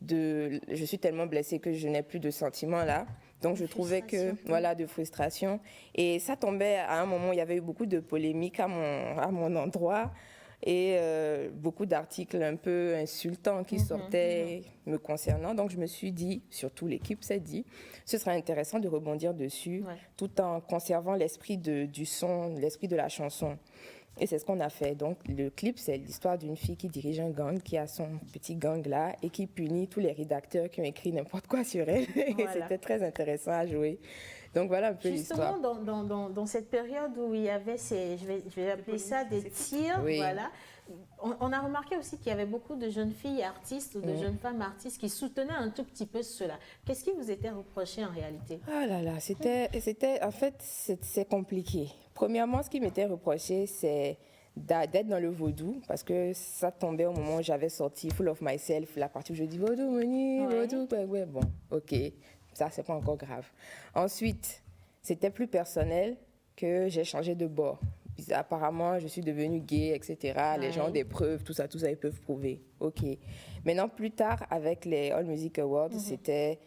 je suis tellement blessée que je n'ai plus de sentiments là. Donc je trouvais que de frustration, et ça tombait à un moment où il y avait eu beaucoup de polémiques à mon endroit et beaucoup d'articles un peu insultants qui sortaient me concernant. Donc je me suis dit, surtout l'équipe s'est dit, ce serait intéressant de rebondir dessus tout en conservant l'esprit du son, l'esprit de la chanson. Et c'est ce qu'on a fait. Donc, le clip, c'est l'histoire d'une fille qui dirige un gang, qui a son petit gang là et qui punit tous les rédacteurs qui ont écrit n'importe quoi sur elle. Voilà. Et c'était très intéressant à jouer. Donc, voilà un peu l'histoire.
Justement, dans cette période où il y avait je vais appeler ça des tirs, voilà. On a remarqué aussi qu'il y avait beaucoup de jeunes filles artistes ou de jeunes femmes artistes qui soutenaient un tout petit peu cela. Qu'est-ce qui vous était reproché en réalité?
Ah là là, en fait, c'est compliqué. Premièrement, ce qui m'était reproché, c'est d'être dans le vaudou, parce que ça tombait au moment où j'avais sorti Full of Myself, la partie où je dis vaudou, money, vaudou, ouais, bon, ok, ça, c'est pas encore grave. Ensuite, c'était plus personnel que j'ai changé de bord. Apparemment, je suis devenue gay, etc. Les gens ont des preuves, tout ça, ils peuvent prouver. OK. Maintenant, plus tard, avec les All Music Awards, c'était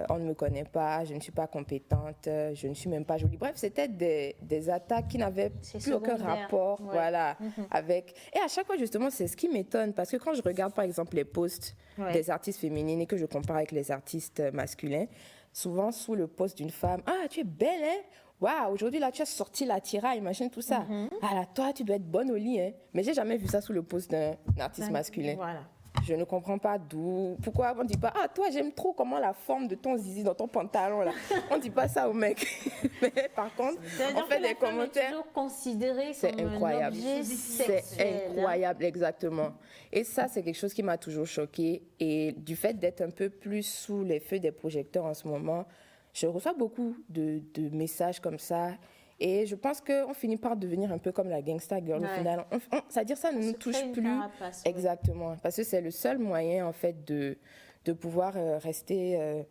on ne me connaît pas, je ne suis pas compétente, je ne suis même pas jolie. Bref, c'était des attaques qui n'avaient plus aucun rapport avec... Et à chaque fois, justement, c'est ce qui m'étonne, parce que quand je regarde, par exemple, les posts des artistes féminines et que je compare avec les artistes masculins, souvent, sous le post d'une femme, « Ah, tu es belle, hein ?» Waouh, aujourd'hui, là, tu as sorti la tiraille, imagine tout ça. Ah là, toi, tu dois être bonne au lit. Hein. Mais j'ai jamais vu ça sous le post d'un artiste masculin. Voilà. Je ne comprends pas d'où. Pourquoi on ne dit pas, ah, toi, j'aime trop comment la forme de ton zizi dans ton pantalon, là. On ne dit pas ça aux mecs. Mais par contre, on fait des commentaires.
C'est considéré
comme incroyable.
Un objet sexuel.
C'est incroyable, exactement. Et ça, c'est quelque chose qui m'a toujours choquée. Et du fait d'être un peu plus sous les feux des projecteurs en ce moment, je reçois beaucoup de messages comme ça. Et je pense qu'on finit par devenir un peu comme la gangsta girl au final. C'est-à-dire ça ne nous touche plus. Exactement. Parce que c'est le seul moyen, en fait, de pouvoir rester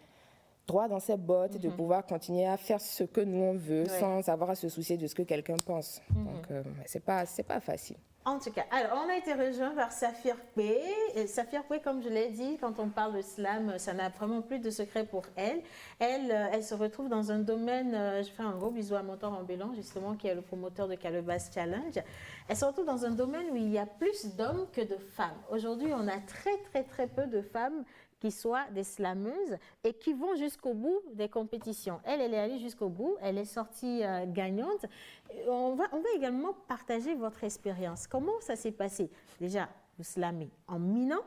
droit dans ses bottes et de pouvoir continuer à faire ce que nous, on veut sans avoir à se soucier de ce que quelqu'un pense. Donc, c'est pas facile.
En tout cas, alors on a été rejoint par Safir Kwe. Et Safir Kwe, comme je l'ai dit, quand on parle de slam, ça n'a vraiment plus de secret pour elle. Elle se retrouve dans un domaine, je fais un gros bisou à Montor Ambellant, justement, qui est le promoteur de Calebasse Challenge. Elle se retrouve dans un domaine où il y a plus d'hommes que de femmes. Aujourd'hui, on a très peu de femmes qui soient des slameuses et qui vont jusqu'au bout des compétitions. Elle est allée jusqu'au bout, elle est sortie gagnante. On va également partager votre expérience. Comment ça s'est passé? Déjà, vous slamez en minant,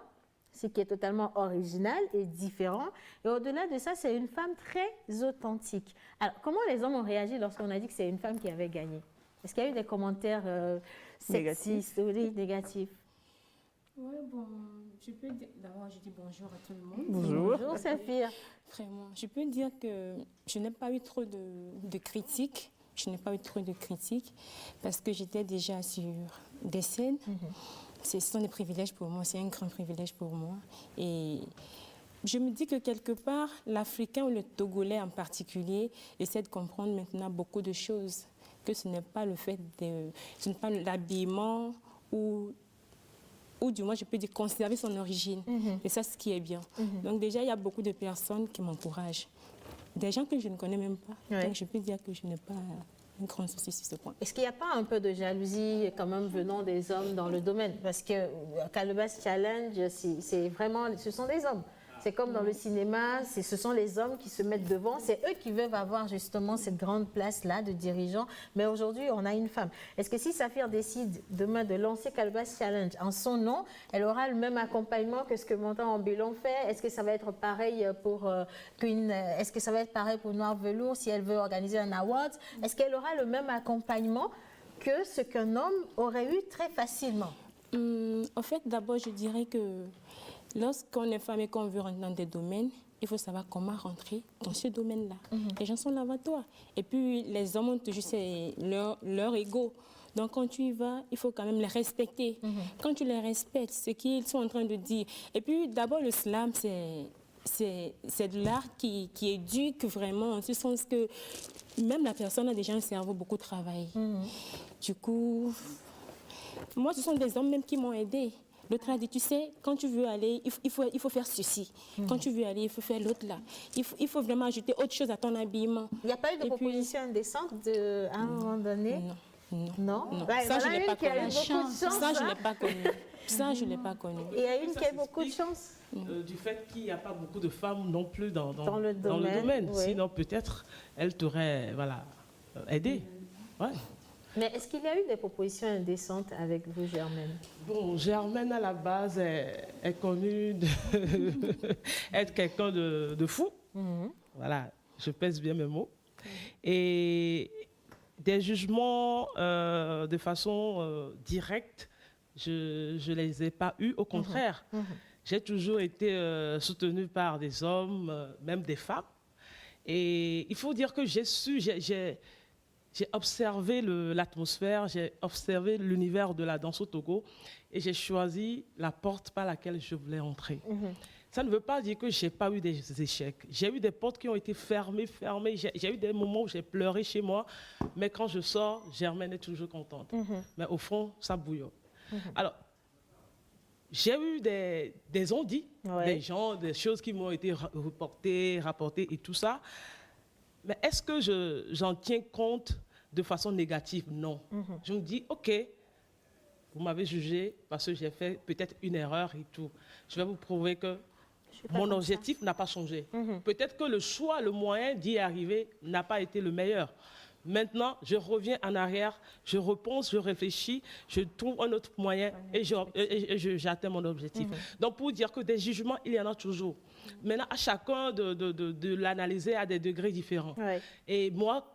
ce qui est totalement original et différent. Et au-delà de ça, c'est une femme très authentique. Alors, comment les hommes ont réagi lorsqu'on a dit que c'est une femme qui avait gagné? Est-ce qu'il y a eu des commentaires sexistes ou négatifs?
Oui, bon, je peux dire, d'abord, je dis bonjour à tout le monde.
Bonjour, Safir.
Vraiment, je peux dire que je n'ai pas eu trop de critiques. Je n'ai pas eu trop de critiques parce que j'étais déjà sur des scènes. Ce sont des privilèges pour moi, c'est un grand privilège pour moi. Et je me dis que quelque part, l'Africain ou le Togolais en particulier essaie de comprendre maintenant beaucoup de choses. Que ce n'est pas le fait ce n'est pas l'habillement ou du moins, je peux dire, conserver son origine. Et ça, c'est ce qui est bien. Donc déjà, il y a beaucoup de personnes qui m'encouragent. Des gens que je ne connais même pas. Donc je peux dire que je n'ai pas un grand souci sur ce point.
Est-ce qu'il n'y a pas un peu de jalousie quand même venant des hommes dans le domaine? Parce que Calebasse Challenge, ce sont des hommes. C'est comme dans le cinéma, ce sont les hommes qui se mettent devant. C'est eux qui veulent avoir justement cette grande place-là de dirigeant. Mais aujourd'hui, on a une femme. Est-ce que si Safir décide demain de lancer Calebasse Challenge en son nom, elle aura le même accompagnement que ce que Montor Ambellant fait? Est-ce que ça va être pareil pour Queen? Est-ce que ça va être pareil pour Noir Velours si elle veut organiser un award? Est-ce qu'elle aura le même accompagnement que ce qu'un homme aurait eu très facilement?
En fait, d'abord, je dirais que lorsqu'on est femme et qu'on veut rentrer dans des domaines, il faut savoir comment rentrer dans ce domaine-là. Les gens sont lavatoires. Et puis, les hommes ont toujours leur ego. Donc, quand tu y vas, il faut quand même les respecter. Quand tu les respectes, ce qu'ils sont en train de dire. Et puis, d'abord, le slam, c'est de l'art qui éduque vraiment, en ce sens que même la personne a déjà un cerveau beaucoup travaillé. Du coup, moi, ce sont des hommes même qui m'ont aidée. L'autre a dit, tu sais, quand tu veux aller, il faut faire ceci. Quand tu veux aller, il faut faire l'autre là. Il faut vraiment ajouter autre chose à ton habillement.
Il n'y a pas eu de proposition indécente à un moment donné?
Non. Ça, je ne l'ai pas connu. Ça, je ne l'ai pas connu. Ça, je ne l'ai pas connu.
Et il y a une qui a beaucoup de chance.
Du fait qu'il n'y a pas beaucoup de femmes non plus dans le domaine.
Oui.
Sinon, peut-être, elle t'aurait aidé. Ouais.
Mais est-ce qu'il y a eu des propositions indécentes avec vous, Germaine?
Bon, Germaine, à la base, est connue d'être quelqu'un de fou. Voilà, je pèse bien mes mots. Et des jugements de façon directe, je ne les ai pas eus. Au contraire, j'ai toujours été soutenue par des hommes, même des femmes. Et il faut dire que j'ai observé l'atmosphère, j'ai observé l'univers de la danse au Togo et j'ai choisi la porte par laquelle je voulais entrer. Ça ne veut pas dire que je n'ai pas eu des échecs. J'ai eu des portes qui ont été fermées. J'ai eu des moments où j'ai pleuré chez moi, mais quand je sors, Germaine est toujours contente. Mais au fond, ça bouillonne. Alors, j'ai eu des on-dit, des gens, des choses qui m'ont été rapportées et tout ça. Mais est-ce que j'en tiens compte de façon négative? Non. Je me dis, OK, vous m'avez jugé parce que j'ai fait peut-être une erreur et tout. Je vais vous prouver que mon objectif n'a pas changé. Peut-être que le choix, le moyen d'y arriver n'a pas été le meilleur. Maintenant, je reviens en arrière, je repense, je réfléchis, je trouve un autre moyen et j'atteins mon objectif. Donc, pour dire que des jugements, il y en a toujours. Maintenant, à chacun de l'analyser à des degrés différents. Et moi,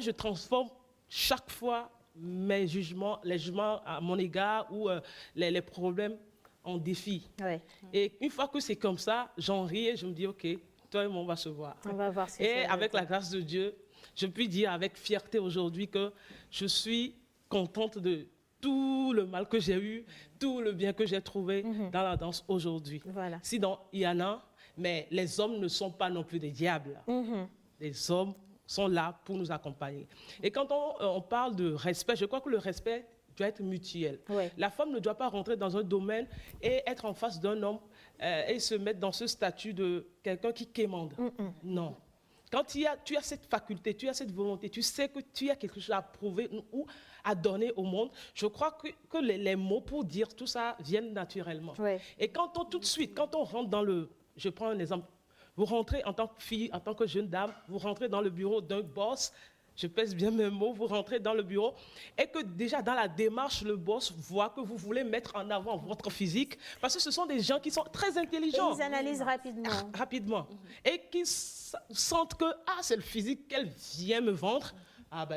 je transforme chaque fois mes jugements, les jugements à mon égard ou les problèmes en défis. Et une fois que c'est comme ça, j'en ris et je me dis, OK, toi et moi, on va se voir.
On va voir
et avec la grâce de Dieu, je puis dire avec fierté aujourd'hui que je suis contente de tout le mal que j'ai eu, tout le bien que j'ai trouvé dans la danse aujourd'hui. Sinon, il y en a, mais les hommes ne sont pas non plus des diables. Les hommes sont là pour nous accompagner. Et quand on parle de respect, je crois que le respect doit être mutuel. La femme ne doit pas rentrer dans un domaine et être en face d'un homme et se mettre dans ce statut de quelqu'un qui quémande. Non. Quand tu as cette faculté, tu as cette volonté, tu sais que tu as quelque chose à prouver ou à donner au monde, je crois que les mots pour dire tout ça viennent naturellement. Et tout de suite, quand on rentre dans le... Je prends un exemple. Vous rentrez en tant que fille, en tant que jeune dame, vous rentrez dans le bureau d'un boss, je pèse bien mes mots, vous rentrez dans le bureau et que déjà dans la démarche, le boss voit que vous voulez mettre en avant votre physique parce que ce sont des gens qui sont très intelligents.
Et ils analysent rapidement.
Rapidement. Et qui sentent que c'est le physique qu'elle vient me vendre.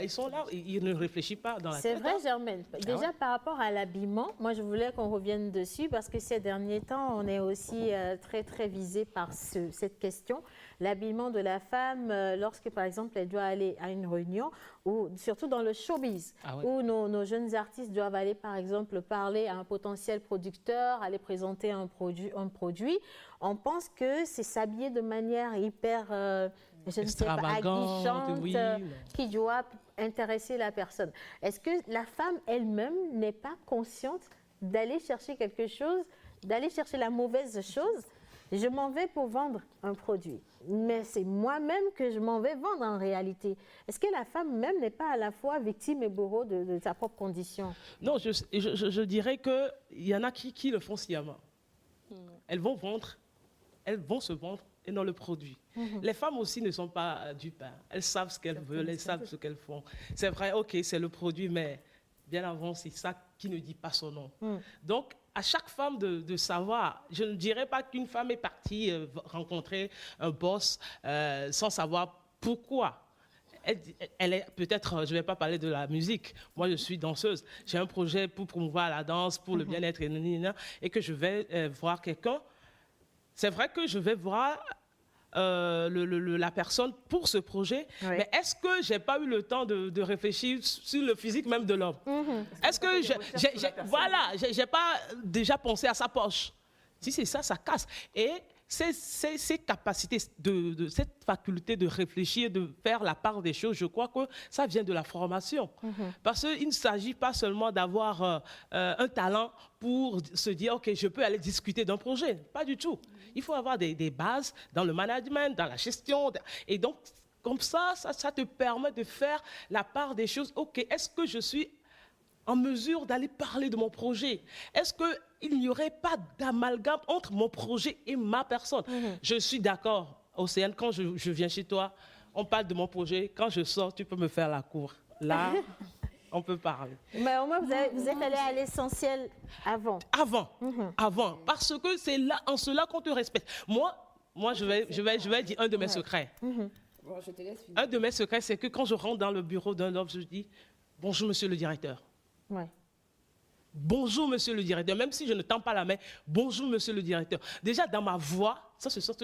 Ils sont là, ils ne réfléchissent pas dans la tête.
C'est vrai, Germaine. Déjà, par rapport à l'habillement, moi, je voulais qu'on revienne dessus parce que ces derniers temps, on est aussi très, très visé par cette question. L'habillement de la femme, lorsque, par exemple, elle doit aller à une réunion, ou surtout dans le showbiz, où nos jeunes artistes doivent aller, par exemple, parler à un potentiel producteur, aller présenter un produit. On pense que c'est s'habiller de manière hyper... je ne sais pas, aguichante, qui doit intéresser la personne. Est-ce que la femme elle-même n'est pas consciente d'aller chercher quelque chose, d'aller chercher la mauvaise chose? Je m'en vais pour vendre un produit, mais c'est moi-même que je m'en vais vendre en réalité. Est-ce que la femme même n'est pas à la fois victime et bourreau de sa propre condition?
Non, je dirais qu'il y en a qui le font sciemment. Elles vont vendre, elles vont se vendre et non le produit. Les femmes aussi ne sont pas dupes. Elles savent ce qu'elles veulent, elles savent ce qu'elles font. C'est vrai, OK, c'est le produit, mais bien avant, c'est ça qui ne dit pas son nom. Donc, à chaque femme de savoir, je ne dirais pas qu'une femme est partie rencontrer un boss sans savoir pourquoi. Elle est peut-être, je ne vais pas parler de la musique, moi je suis danseuse, j'ai un projet pour promouvoir la danse, pour le bien-être et que je vais voir quelqu'un. C'est vrai que je vais voir la personne pour ce projet, mais est-ce que je n'ai pas eu le temps de réfléchir sur le physique même de l'homme? Est-ce que j'ai pas déjà pensé à sa poche? Si c'est ça, ça casse. Et ces capacités, cette faculté de réfléchir, de faire la part des choses, je crois que ça vient de la formation. Parce qu'il ne s'agit pas seulement d'avoir un talent pour se dire, OK, je peux aller discuter d'un projet. Pas du tout. Il faut avoir des bases dans le management, dans la gestion. Et donc, comme ça te permet de faire la part des choses. OK, est-ce que je suis en mesure d'aller parler de mon projet? Est-ce qu'il n'y aurait pas d'amalgame entre mon projet et ma personne? Je suis d'accord, Océane, quand je viens chez toi, on parle de mon projet. Quand je sors, tu peux me faire la cour. Là, on peut parler.
Mais au moins, vous êtes allé à l'essentiel avant.
Avant. Parce que c'est là, en cela qu'on te respecte. Moi, je vais dire un de mes secrets.
Bon, je te laisse finir.
Un de mes secrets, c'est que quand je rentre dans le bureau d'un homme, je dis « Bonjour, monsieur le directeur ».
Ouais.
Bonjour, monsieur le directeur. Même si je ne tends pas la main, bonjour, monsieur le directeur. Déjà, dans ma voix, ça se sort.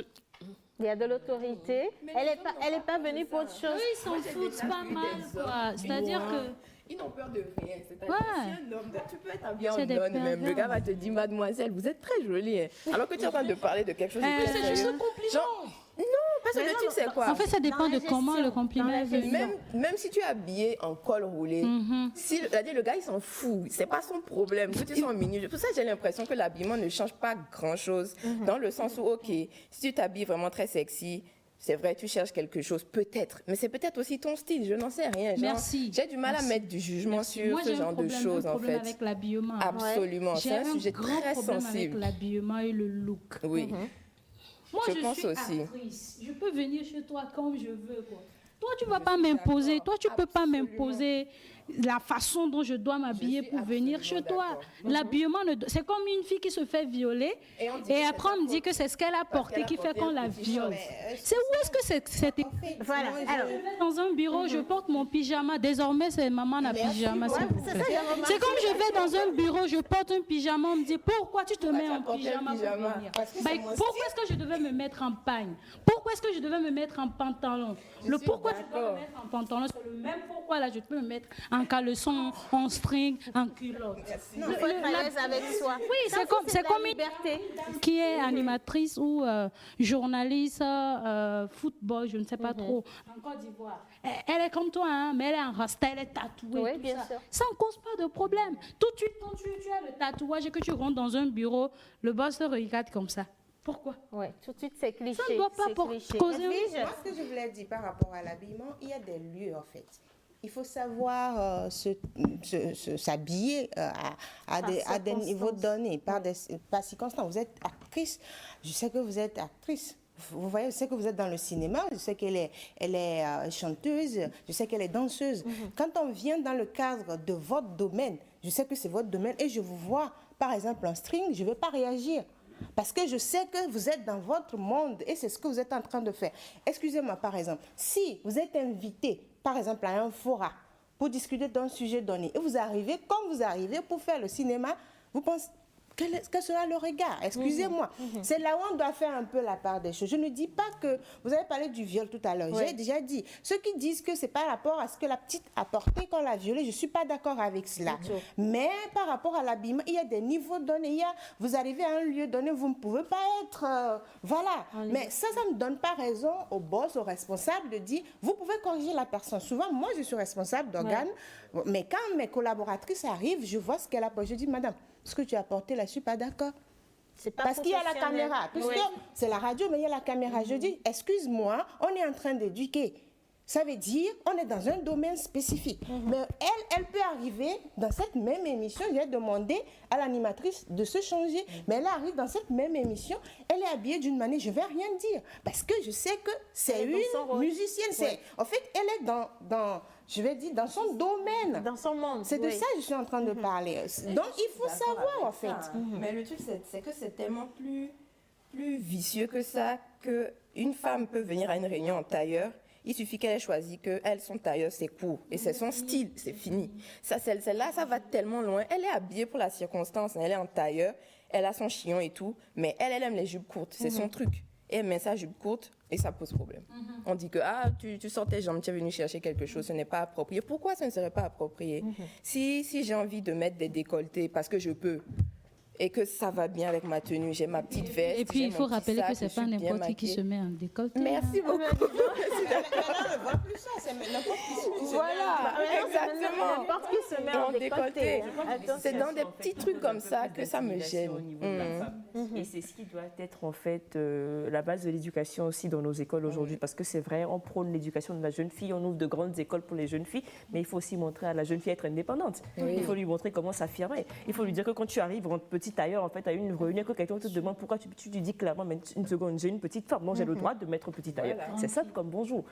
Il y a de l'autorité. Elle n'est pas venue pour autre chose.
Eux, ils s'en foutent pas mal, quoi. C'est-à-dire que...
Ils n'ont peur de rien. C'est-à-dire
Ouais.
si un homme, tu peux être habillé en
C'est des
nonne même. Le
pervers.
gars va te dire, mademoiselle, vous êtes très jolie. Hein. Alors que tu es en train de parler de quelque chose de très
c'est juste
sérieux.
un compliment.
Genre, non, parce que le truc, c'est quoi?
En fait, ça dépend de comment le compliment est venu.
Même si tu es habillé en col roulé, si le gars il s'en fout, c'est pas son problème. Que tu sois mini. Pour ça, j'ai l'impression que l'habillement ne change pas grand-chose. Dans le sens où, ok, si tu t'habilles vraiment très sexy, c'est vrai, tu cherches quelque chose, peut-être. Mais c'est peut-être aussi ton style, je n'en sais rien. Genre,
Merci.
J'ai du mal à mettre du jugement sur
Moi,
ce genre de choses, en fait.
J'ai un problème avec l'habillement.
Absolument, c'est un sujet
grand
très
problème
sensible.
avec l'habillement et le look.
Oui.
Moi,
Je
je
pense
suis
aussi.
actrice. Je peux venir chez toi comme je veux, quoi. Toi, tu ne vas pas m'imposer. Toi, tu ne peux pas m'imposer la façon dont je dois m'habiller pour venir chez toi. L'habillement, c'est comme une fille qui se fait violer et après on me dit que c'est ce qu'elle a porté qui fait qu'on la viole. C'est où est-ce que c'est
Voilà. Alors,
dans un bureau, je porte mon pyjama. Désormais, c'est maman la pyjama, s'il vous plaît. C'est comme je vais dans un bureau, je porte un pyjama, on me dit pourquoi tu te mets en pyjama pour venir. Pourquoi est-ce que je devais me mettre en pagne? Pourquoi est-ce que je devais me mettre en pantalon? Le pourquoi tu dois me mettre en pantalon, c'est le même pourquoi là je peux me mettre en caleçon, en string, en culotte.
il faut être à l'aise avec soi.
Oui, c'est comme une
liberté.
qui est animatrice ou journaliste, football, je ne sais pas trop, en Côte d'Ivoire. Elle est comme toi, hein, mais elle est en rasta, elle est tatouée.
Oui,
tout
bien
ça.
sûr.
Ça ne cause pas de problème. Tout de suite, quand tu as le tatouage et que tu rentres dans un bureau, le boss te regarde comme ça. Pourquoi?
Oui, tout de suite, c'est cliché.
Ça ne doit pas causer...
Moi, ce que je voulais dire par rapport à l'habillement, il y a des lieux, en fait. Il faut savoir s'habiller à des niveaux donnés, par circonstances. Vous êtes actrice, je sais que vous êtes actrice. Vous voyez, je sais que vous êtes dans le cinéma, je sais qu'elle est chanteuse, je sais qu'elle est danseuse. Quand on vient dans le cadre de votre domaine, je sais que c'est votre domaine, et je vous vois, par exemple, en string, je ne vais pas réagir. Parce que je sais que vous êtes dans votre monde et c'est ce que vous êtes en train de faire. Excusez-moi, par exemple, si vous êtes invité, par exemple, à un forum pour discuter d'un sujet donné et vous arrivez, comme vous arrivez pour faire le cinéma, vous pensez... Quel sera le regard? Excusez-moi. C'est là où on doit faire un peu la part des choses. Je ne dis pas que... Vous avez parlé du viol tout à l'heure. J'ai déjà dit. Ceux qui disent que c'est par rapport à ce que la petite a porté quand l'a violée, je ne suis pas d'accord avec cela. Mais par rapport à l'habillement, il y a des niveaux donnés. Vous arrivez à un lieu donné, vous ne pouvez pas être... voilà. Mais ça ne donne pas raison au boss, au responsable de dire, vous pouvez corriger la personne. Souvent, moi, je suis responsable d'organes. Mais quand mes collaboratrices arrivent, je vois ce qu'elle a porté. Je dis, madame, ce que tu as porté là, je ne suis pas d'accord. Parce qu'il y a la caméra. Puisque c'est la radio, mais il y a la caméra. Je dis, excuse-moi, on est en train d'éduquer. Ça veut dire, on est dans un domaine spécifique. Mais elle peut arriver dans cette même émission. J'ai demandé à l'animatrice de se changer. Mais elle arrive dans cette même émission. Elle est habillée d'une manière, je ne vais rien dire. Parce que je sais que c'est une musicienne. En fait, elle est je vais dire, dans son domaine.
Dans son monde.
C'est de ça que je suis en train de parler. Donc, il faut savoir, en fait.
Mais le truc, c'est que c'est tellement plus vicieux que ça, qu'une femme peut venir à une réunion en tailleur. Il suffit qu'elle ait choisi qu'elle, son tailleur, c'est court. Et c'est son style, c'est fini. Ça, celle-là, ça va tellement loin. Elle est habillée pour la circonstance. Elle est en tailleur, elle a son chignon et tout. Mais elle aime les jupes courtes. C'est son truc. Et elle met sa jupe courte et ça pose problème. On dit que tu sors tes jambes, tu es venu chercher quelque chose, ce n'est pas approprié. Pourquoi ce ne serait pas approprié? Si j'ai envie de mettre des décolletés parce que je peux, et que ça va bien avec ma tenue, j'ai ma petite veste.
Et puis il faut rappeler que c'est pas n'importe qui se met en décolleté.
Merci beaucoup.
Voilà,
exactement.
N'importe qui se met en décolleté.
C'est dans des petits trucs comme ça que ça me gêne.
Au niveau de la femme. Et c'est ce qui doit être en fait la base de l'éducation aussi dans nos écoles aujourd'hui, parce que c'est vrai, on prône l'éducation de la jeune fille, on ouvre de grandes écoles pour les jeunes filles, mais il faut aussi montrer à la jeune fille à être indépendante. Il faut lui montrer comment s'affirmer. Il faut lui dire que quand tu arrives en petit tailleur, en fait, à une réunion, que quelqu'un te demande pourquoi tu lui dis clairement, mais une seconde, j'ai une petite forme, donc j'ai le droit de mettre petit tailleur. C'est simple comme bonjour.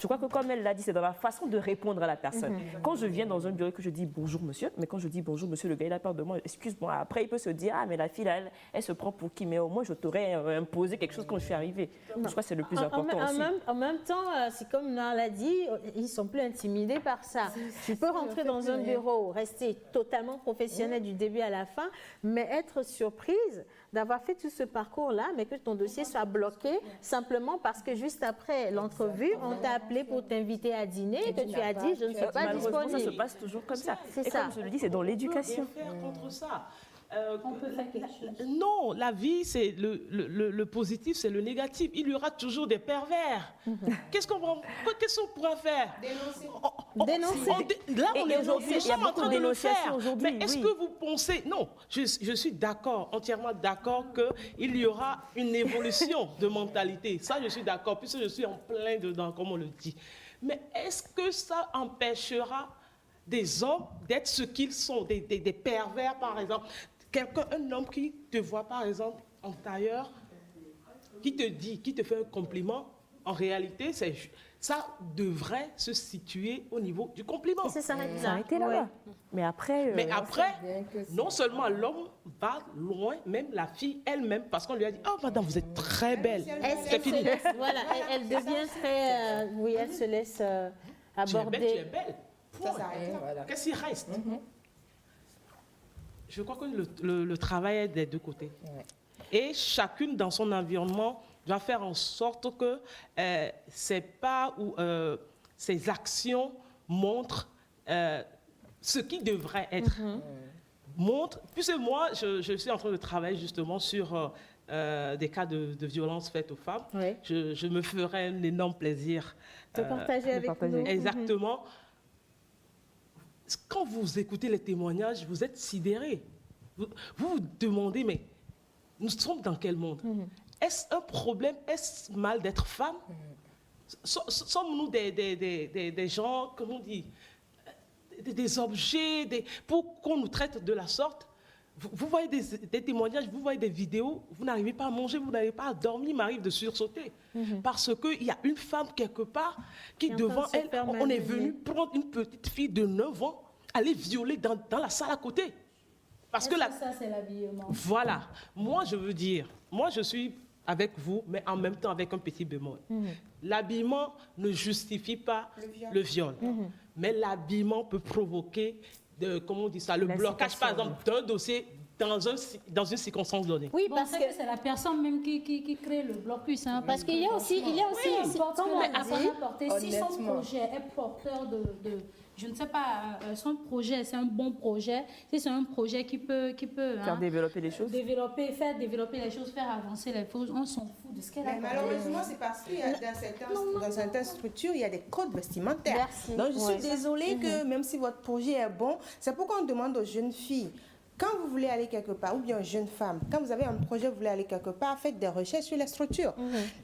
Je crois que comme elle l'a dit, c'est dans la façon de répondre à la personne. Quand je viens dans un bureau et que je dis bonjour monsieur, mais quand je dis bonjour monsieur, le gars il a peur de moi, excuse-moi. Après il peut se dire ah mais la fille là, elle se prend pour qui? Mais au moins je t'aurais imposé quelque chose quand je suis arrivée. Je crois que c'est le plus important aussi.
En même temps, c'est comme Noir l'a dit, ils sont plus intimidés par ça. Tu peux rentrer dans un bureau, rester totalement professionnel du début à la fin, mais être surprise d'avoir fait tout ce parcours-là, mais que ton dossier soit bloqué simplement parce que juste après l'entrevue, on t'a appelé pour t'inviter à dîner et que tu as dit je ne suis pas disponible.
Ça se passe toujours comme ça.
C'est
et
ça.
comme je le dis, c'est dans l'éducation.
On peut rien faire contre ça.
On peut faire quelque chose.
Non, la vie, c'est le positif, c'est le négatif. Il y aura toujours des pervers. Qu'est-ce qu'on pourra faire?
Dénoncer.
Là, on est
aujourd'hui,
nous sommes en train de le faire.
aujourd'hui,
Mais est-ce que vous pensez... Non, je suis d'accord, entièrement d'accord qu'il y aura une évolution de mentalité. Ça, je suis d'accord, puisque je suis en plein dedans, comme on le dit. Mais est-ce que ça empêchera des hommes d'être ce qu'ils sont, des pervers, par exemple? Un homme qui te voit, par exemple, en tailleur, qui te fait un compliment, en réalité, ça devrait se situer au niveau du compliment.
Et ça s'arrête là.
S'arrêter là-bas. Mais après,
non seulement l'homme va loin, même la fille elle-même, parce qu'on lui a dit « Oh, madame, vous êtes très belle. » C'est fini.
Voilà, elle devient très... oui, elle se laisse aborder.
Tu es belle. Qu'est-ce qui reste? Je crois que le travail est des deux côtés. Ouais. Et chacune dans son environnement doit faire en sorte que ses pas ou ses actions montrent ce qui devrait être. Puisque moi, je suis en train de travailler justement sur des cas de violence faites aux femmes. Oui. Je me ferai un énorme plaisir
de partager avec nous.
Exactement. Quand vous écoutez les témoignages, vous êtes sidérés. Vous vous demandez, mais nous sommes dans quel monde? Est-ce un problème? Est-ce mal d'être femme? Sommes-nous des gens, comment on dit, des objets, pour qu'on nous traite de la sorte? Vous voyez des témoignages, vous voyez des vidéos, vous n'arrivez pas à manger, vous n'arrivez pas à dormir, il m'arrive de sursauter. Parce qu'il y a une femme quelque part qui devant elle, on est venu prendre une petite fille de 9 ans, aller violer dans la salle à côté. Parce que
ça, c'est l'habillement.
Voilà. Moi, je veux dire, moi, je suis avec vous, mais en même temps avec un petit bémol. L'habillement ne justifie pas le viol. Mais l'habillement peut provoquer, comment on dit ça, le blocage, par exemple, d'un dossier dans une circonstance donnée.
Oui, parce que c'est la personne même qui crée le blocus. Hein, parce qu'il y a aussi, si son projet est porteur de je ne sais pas, son projet, c'est un bon projet. Si c'est un projet qui peut
faire développer les choses.
Faire développer les choses, faire avancer les choses, on s'en fout de ce qu'elle a.
Malheureusement, c'est parce que dans certaines structures, il y a des codes vestimentaires. Merci. Donc, je suis désolée que même si votre projet est bon, c'est pourquoi on demande aux jeunes filles, quand vous voulez aller quelque part, ou bien aux jeunes femmes, quand vous avez un projet, vous voulez aller quelque part, faites des recherches sur les structures.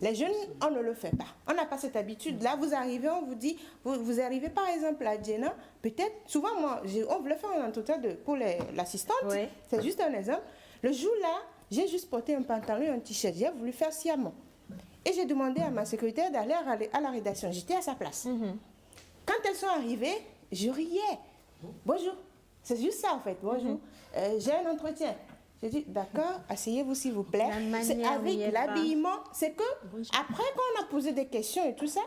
Les jeunes, on ne le fait pas. On n'a pas cette habitude-là. Vous arrivez, on vous dit, vous arrivez par exemple à Djena, peut-être, souvent, moi, on voulait faire un entretien pour l'assistante. C'est juste un exemple. Le jour-là, j'ai juste porté un pantalon et un t-shirt. J'ai voulu faire sciemment. Et j'ai demandé à ma secrétaire d'aller à la rédaction. J'étais à sa place. Quand elles sont arrivées, je riais. Bonjour. C'est juste ça en fait. Bonjour. J'ai un entretien. J'ai dit, d'accord, asseyez-vous s'il vous plaît. C'est avec l'habillement. C'est que, après, quand on a posé des questions et tout ça,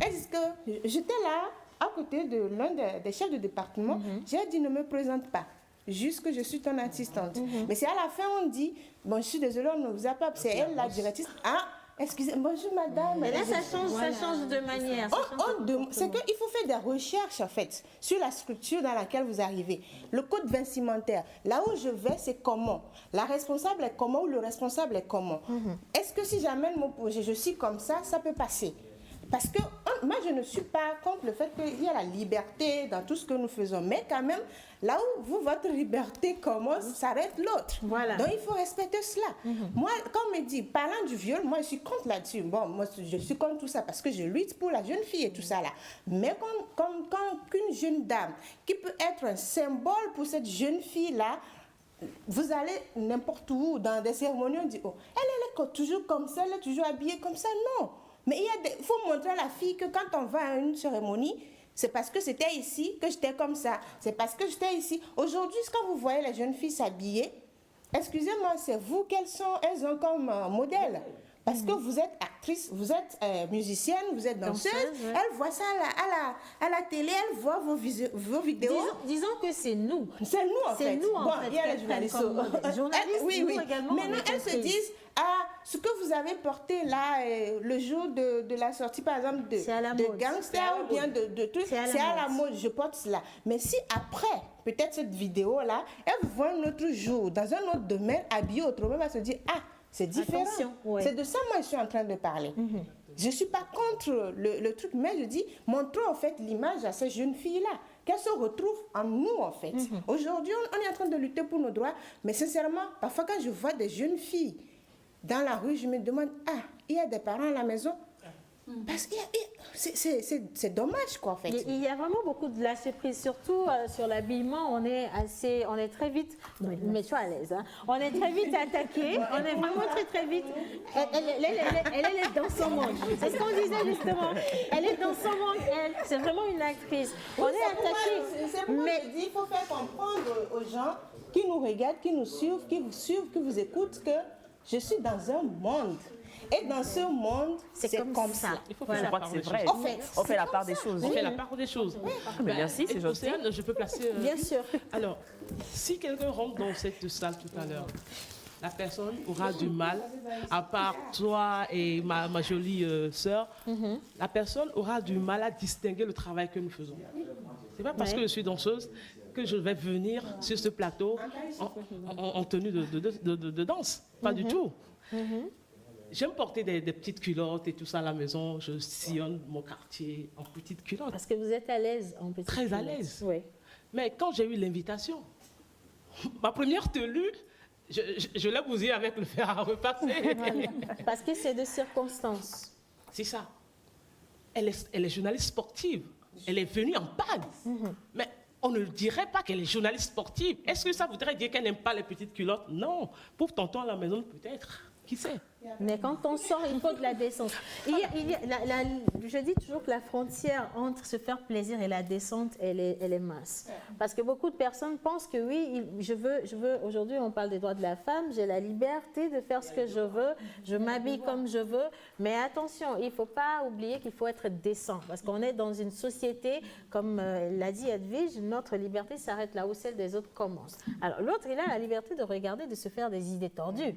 est-ce que j'étais là, à côté de l'un des chefs de département, j'ai dit, ne me présente pas. Juste que je suis ton assistante. Mais c'est à la fin, on dit, bon, je suis désolée, on ne vous a pas. C'est elle, la directrice. Ah, excusez, bonjour madame.
Mais là, ça change de manière.
C'est qu'il faut faire des recherches, en fait, sur la structure dans laquelle vous arrivez. Le code vestimentaire, là où je vais, c'est comment. La responsable est comment ou le responsable est comment. Est-ce que si j'amène mon projet, je suis comme ça peut passer? Parce que moi, je ne suis pas contre le fait qu'il y a la liberté dans tout ce que nous faisons. Mais quand même, là où votre liberté commence, s'arrête l'autre. Voilà. Donc, il faut respecter cela. Moi, quand on me dit, parlant du viol, moi, je suis contre là-dessus. Bon, moi, je suis contre tout ça parce que je lutte pour la jeune fille et tout ça là. Mais quand qu'une jeune dame qui peut être un symbole pour cette jeune fille-là, vous allez n'importe où, dans des cérémonies, on dit, oh, elle est toujours comme ça, elle est toujours habillée comme ça. Non. Mais il faut montrer à la fille que quand on va à une cérémonie, c'est parce que c'était ici que j'étais comme ça. C'est parce que j'étais ici. Aujourd'hui, quand vous voyez les jeunes filles s'habiller, excusez-moi, c'est vous elles ont comme modèle. Parce que vous êtes actrice, vous êtes musicienne, vous êtes danseuse. Elle voit ça à la télé, elle voit vos vidéos.
Disons que c'est nous.
C'est nous en fait.
C'est nous en fait.
Il y a les journalistes.
Oui, nous également.
Maintenant, elles se disent, ce que vous avez porté là, le jour de la sortie, par exemple, de Gangster ou bien de trucs, c'est à la mode, je porte cela. Mais si après, peut-être cette vidéo-là, elle voit un autre jour, dans un autre domaine, habillée autrement, elle va se dire, c'est différent. C'est de ça, moi, je suis en train de parler. Je ne suis pas contre le truc, mais je dis, montrons en fait l'image à ces jeunes filles-là, qu'elles se retrouvent en nous, en fait. Aujourd'hui, on est en train de lutter pour nos droits, mais sincèrement, parfois quand je vois des jeunes filles dans la rue, je me demande, il y a des parents à la maison? Parce que c'est dommage, quoi, en fait.
Il y a vraiment beaucoup de lâcher prise, surtout sur l'habillement. On est très vite, mais tu es à l'aise, hein. On est très vite attaqué. On est vraiment très vite. Elle est dans son monde. C'est ce qu'on disait justement. Elle est dans son monde. C'est vraiment une actrice. On est attaqué.
Mais il faut faire comprendre aux gens qui nous regardent, qui nous suivent, qui vous écoutent, que je suis dans un monde. Et dans ce monde, c'est comme ça.
Il faut je crois que c'est vrai.
On
fait la part des choses.
On fait la part des choses.
Merci, c'est gentil.
Océane, je peux placer...
Bien sûr.
Alors, si quelqu'un rentre dans cette salle tout à l'heure, la personne aura du mal, à part toi et ma jolie sœur, la personne aura du mal à distinguer le travail que nous faisons. C'est pas parce que je suis danseuse que je vais venir sur ce plateau en tenue de danse. Pas du tout. J'aime porter des petites culottes et tout ça à la maison. Je sillonne mon quartier en petites culottes.
Parce que vous êtes à l'aise en petites culottes.
Très à l'aise.
Oui.
Mais quand j'ai eu l'invitation, ma première tenue, je l'ai bousillée avec le fer à repasser.
Voilà. Parce que c'est de circonstances.
C'est ça. Elle est journaliste sportive. Elle est venue en panne. Mais on ne dirait pas qu'elle est journaliste sportive. Est-ce que ça voudrait dire qu'elle n'aime pas les petites culottes? Non. Pour tonton à la maison, peut-être. Qui sait?
Mais quand on sort, il faut de la décence. Je dis toujours que la frontière entre se faire plaisir et la descente, elle est mince. Parce que beaucoup de personnes pensent que oui, je veux. Aujourd'hui, on parle des droits de la femme, j'ai la liberté de faire ce que je veux, je m'habille comme je veux. Mais attention, il ne faut pas oublier qu'il faut être décent. Parce qu'on est dans une société, comme l'a dit Edwige, notre liberté s'arrête là où celle des autres commence. Alors l'autre, il a la liberté de regarder, de se faire des idées tordues.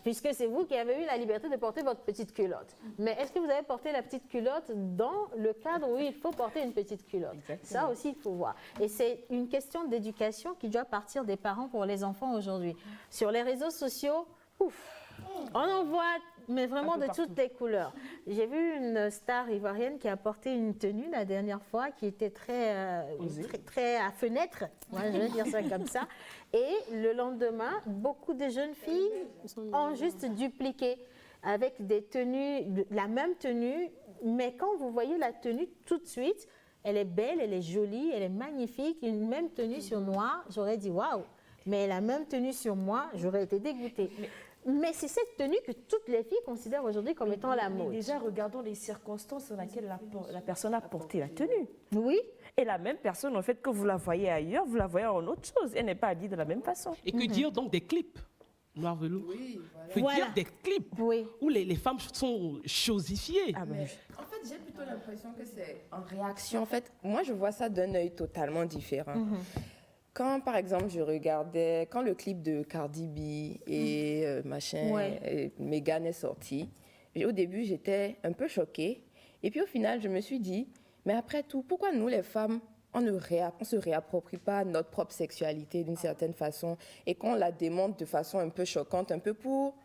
Puisque c'est vous qui avez eu la liberté de porter votre petite culotte. Mais est-ce que vous avez porté la petite culotte dans le cadre où il faut porter une petite culotte? Exactement. Ça aussi, il faut voir. Et c'est une question d'éducation qui doit partir des parents pour les enfants aujourd'hui. Sur les réseaux sociaux, on en voit, mais vraiment de toutes les couleurs. J'ai vu une star ivoirienne qui a porté une tenue la dernière fois qui était très à fenêtre, moi, je vais dire ça comme ça. Et le lendemain, beaucoup de jeunes filles ont juste dupliqué avec des tenues, la même tenue, mais quand vous voyez la tenue tout de suite, elle est belle, elle est jolie, elle est magnifique. Une même tenue sur moi, j'aurais dit waouh, mais la même tenue sur moi, j'aurais été dégoûtée. Mais c'est cette tenue que toutes les filles considèrent aujourd'hui comme étant la mode.
Déjà, regardons les circonstances dans lesquelles la personne a porté la tenue.
Oui.
Et la même personne, en fait, que vous la voyez ailleurs, vous la voyez en autre chose. Elle n'est pas habillée de la même façon.
Et que dire donc des clips, Noir Velours?
Oui,
voilà. Que dire des clips où les femmes sont chosifiées.
En fait, j'ai plutôt l'impression que c'est en réaction. En fait, moi, je vois ça d'un œil totalement différent. Quand, par exemple, je regardais, quand le clip de Cardi B et et Meghan est sorti, au début, j'étais un peu choquée. Et puis, au final, je me suis dit, mais après tout, pourquoi nous, les femmes, on ne se réapproprie pas notre propre sexualité d'une certaine façon et qu'on la démonte de façon un peu choquante, un peu pour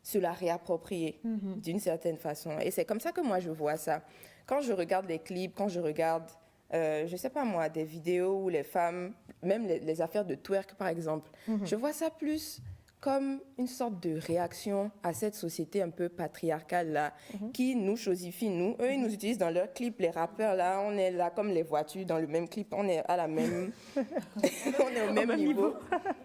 se la réapproprier d'une certaine façon. Et c'est comme ça que moi, je vois ça. Quand je regarde les clips, quand je regarde... je ne sais pas moi, des vidéos où les femmes, même les affaires de twerk par exemple, je vois ça plus comme une sorte de réaction à cette société un peu patriarcale-là, qui nous chosifie, nous. Eux, ils nous utilisent dans leurs clips, les rappeurs, là, on est là comme les voitures dans le même clip, on est à la même... on est au même niveau.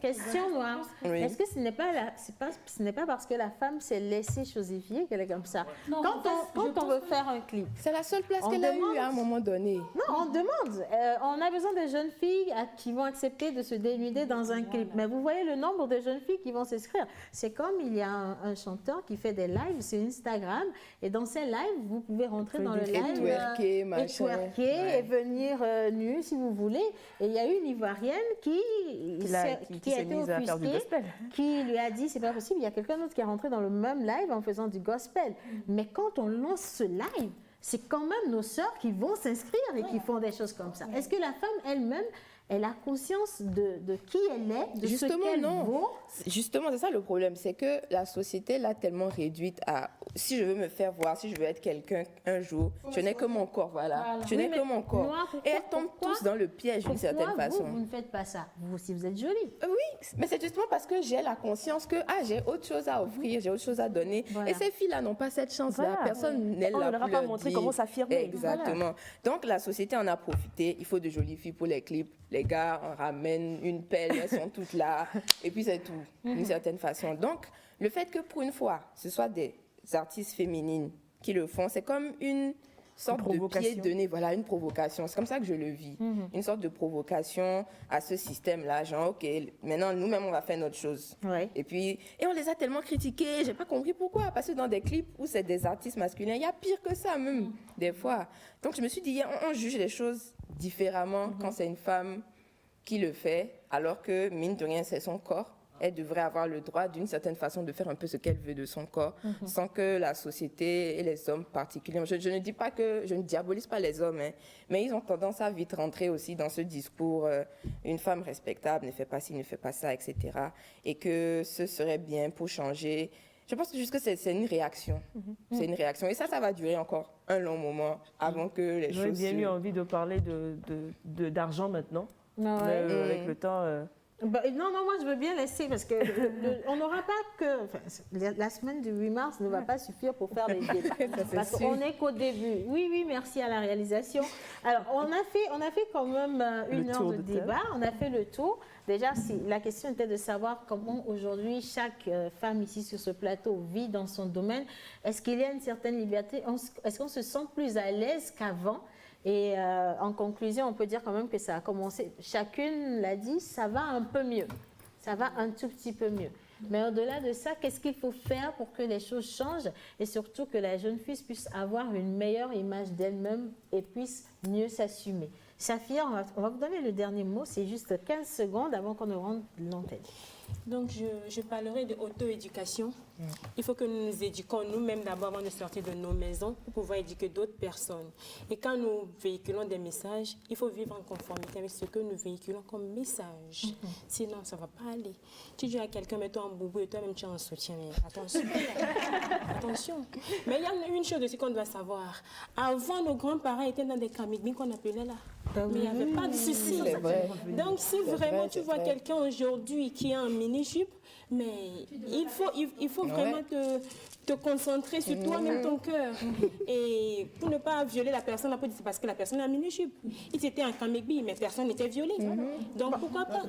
Question noire.
Oui.
Est-ce que ce n'est pas parce que la femme s'est laissée chosifier qu'elle est comme ça?
Non,
Quand on veut faire un clip,
c'est la seule place qu'elle a eue à un moment donné.
Non, on demande. On a besoin de jeunes filles qui vont accepter de se dénuder dans un clip. Mais vous voyez le nombre de jeunes filles qui vont s'inscrire. C'est comme il y a un chanteur qui fait des lives sur Instagram. Et dans ces lives, vous pouvez rentrer dans le live.
Twerker, machin.
Et venir nu si vous voulez. Et il y a une Ivoirienne qui a été offusquée, qui lui a dit c'est pas possible. Il y a quelqu'un d'autre qui est rentré dans le même live en faisant du gospel. Mais quand on lance ce live, c'est quand même nos sœurs qui vont s'inscrire et qui font des choses comme ça. Est-ce que la femme elle-même, elle a conscience de qui elle est, de ce qu'elle vaut?
Justement, c'est ça le problème, c'est que la société l'a tellement réduite à si je veux me faire voir, si je veux être quelqu'un un jour, je n'ai que mon corps, voilà. Je n'ai que mon corps. Et elles tombent tous dans le piège d'une certaine façon.
Vous ne faites pas ça, vous aussi vous êtes jolie.
Oui, mais c'est justement parce que j'ai la conscience que j'ai autre chose à offrir, j'ai autre chose à donner. Et ces filles-là n'ont pas cette chance-là. Personne n'est là pour leur
pas montré comment s'affirmer.
Exactement. Donc la société en a profité. Il faut de jolies filles pour les clips. Les gars, on ramène une pelle, elles sont toutes là. Et puis c'est tout, d'une certaine façon. Donc le fait que pour une fois, ce soit des artistes féminines qui le font, c'est comme une sorte de pied donné, voilà, une provocation. C'est comme ça que je le vis. Une sorte de provocation à ce système-là, genre, OK, maintenant, nous-mêmes, on va faire notre chose. Et on les a tellement critiqués, j'ai pas compris pourquoi. Parce que dans des clips où c'est des artistes masculins, il y a pire que ça, même, des fois. Donc, je me suis dit, on juge les choses différemment quand c'est une femme qui le fait, alors que, mine de rien, c'est son corps. Elle devrait avoir le droit, d'une certaine façon, de faire un peu ce qu'elle veut de son corps, sans que la société et les hommes particulièrement... Je ne dis pas que... Je ne diabolise pas les hommes, mais ils ont tendance à vite rentrer aussi dans ce discours une femme respectable ne fait pas ci, ne fait pas ça, etc. Et que ce serait bien pour changer... Je pense juste que c'est une réaction. C'est une réaction. Et ça va durer encore un long moment avant que les choses...
J'aurais bien eu envie de parler d'argent maintenant. Avec le temps...
non, moi je veux bien laisser parce que on n'aura pas que... Enfin, la semaine du 8 mars ne va pas suffire pour faire les débats. Parce qu'on n'est qu'au début. Oui, merci à la réalisation. Alors, on a fait quand même une heure de débat. On a fait le tour. Déjà, la question était de savoir comment aujourd'hui chaque femme ici sur ce plateau vit dans son domaine. Est-ce qu'il y a une certaine liberté? Est-ce qu'on se sent plus à l'aise qu'avant? Et en conclusion, on peut dire quand même que ça a commencé, chacune l'a dit, ça va un peu mieux. Ça va un tout petit peu mieux. Mais au-delà de ça, qu'est-ce qu'il faut faire pour que les choses changent et surtout que la jeune fille puisse avoir une meilleure image d'elle-même et puisse mieux s'assumer? Safia, on va vous donner le dernier mot, c'est juste 15 secondes avant qu'on ne rende l'antenne.
Donc, je parlerai de auto-éducation. Il faut que nous nous éduquions nous-mêmes d'abord avant de sortir de nos maisons pour pouvoir éduquer d'autres personnes. Et quand nous véhiculons des messages, il faut vivre en conformité avec ce que nous véhiculons comme message. Sinon, ça ne va pas aller. Tu dis à quelqu'un, mets-toi en boubou et toi-même tu es en soutien. Mais attention, attention. Mais il y a une chose aussi qu'on doit savoir. Avant, nos grands-parents étaient dans des camigmis qu'on appelait là. Mais il n'y avait pas de souci. Donc, si vraiment tu vois quelqu'un aujourd'hui qui est en mini-jupe, mais il faut vraiment te concentrer sur toi-même, ton cœur. Et pour ne pas violer la personne, c'est parce que la personne est en mini-jupe. Ils étaient en camégbi, mais personne n'était violé. Donc pourquoi pas?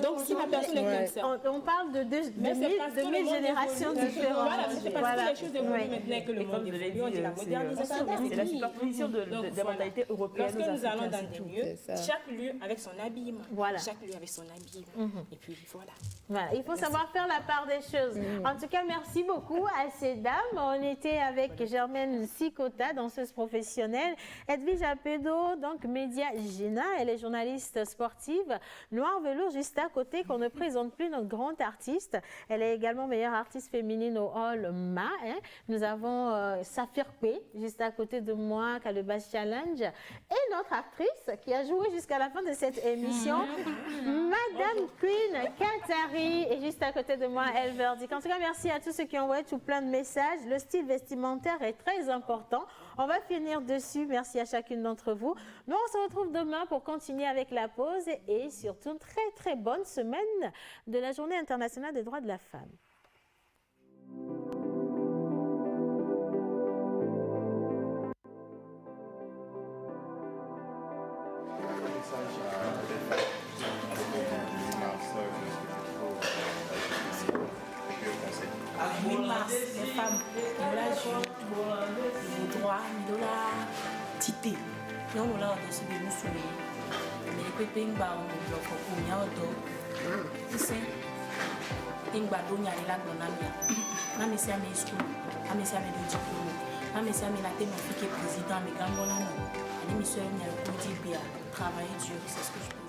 Donc si la personne est comme ça.
On parle de 1000 générations différentes.
Voilà, c'est parce que les choses évoluent maintenant que le monde évolue, on dit la modernisation.
C'est la superposition des mentalités européennes.
Lorsque nous allons dans des lieux, chaque lieu avec son habillement. Chaque lieu avec son habillement. Et puis voilà.
Il faut savoir faire la part des choses. En tout cas, merci beaucoup à ces dames. On était avec Germaine Sikota, danseuse professionnelle, Edwige Apedo, donc média Gina, elle est journaliste sportive, Noir Velours juste à côté, qu'on ne présente plus, notre grande artiste. Elle est également meilleure artiste féminine au Hall MA. Nous avons Safir P, juste à côté de moi, Calebasse Challenge, et notre actrice qui a joué jusqu'à la fin de cette émission, Madame Queen Katari, et juste à côté de de moi, Elle Verdict. En tout cas, merci à tous ceux qui ont envoyé tout plein de messages. Le style vestimentaire est très important. On va finir dessus. Merci à chacune d'entre vous. Nous, on se retrouve demain pour continuer avec la pause et surtout une très, très bonne semaine de la Journée internationale des droits de la femme.
Les femmes, le droit de la tité. Nous avons décidé de nous soulever. Les pépins, on bloque au Niaodo. C'est une badoune à la Donamia. Ma messieurs, mes schools, ma messieurs, mes diplômes, ma messieurs, mes latés, mon fils qui est président, mes gangolano. Les messieurs, mes travail dur, c'est ce que je peux.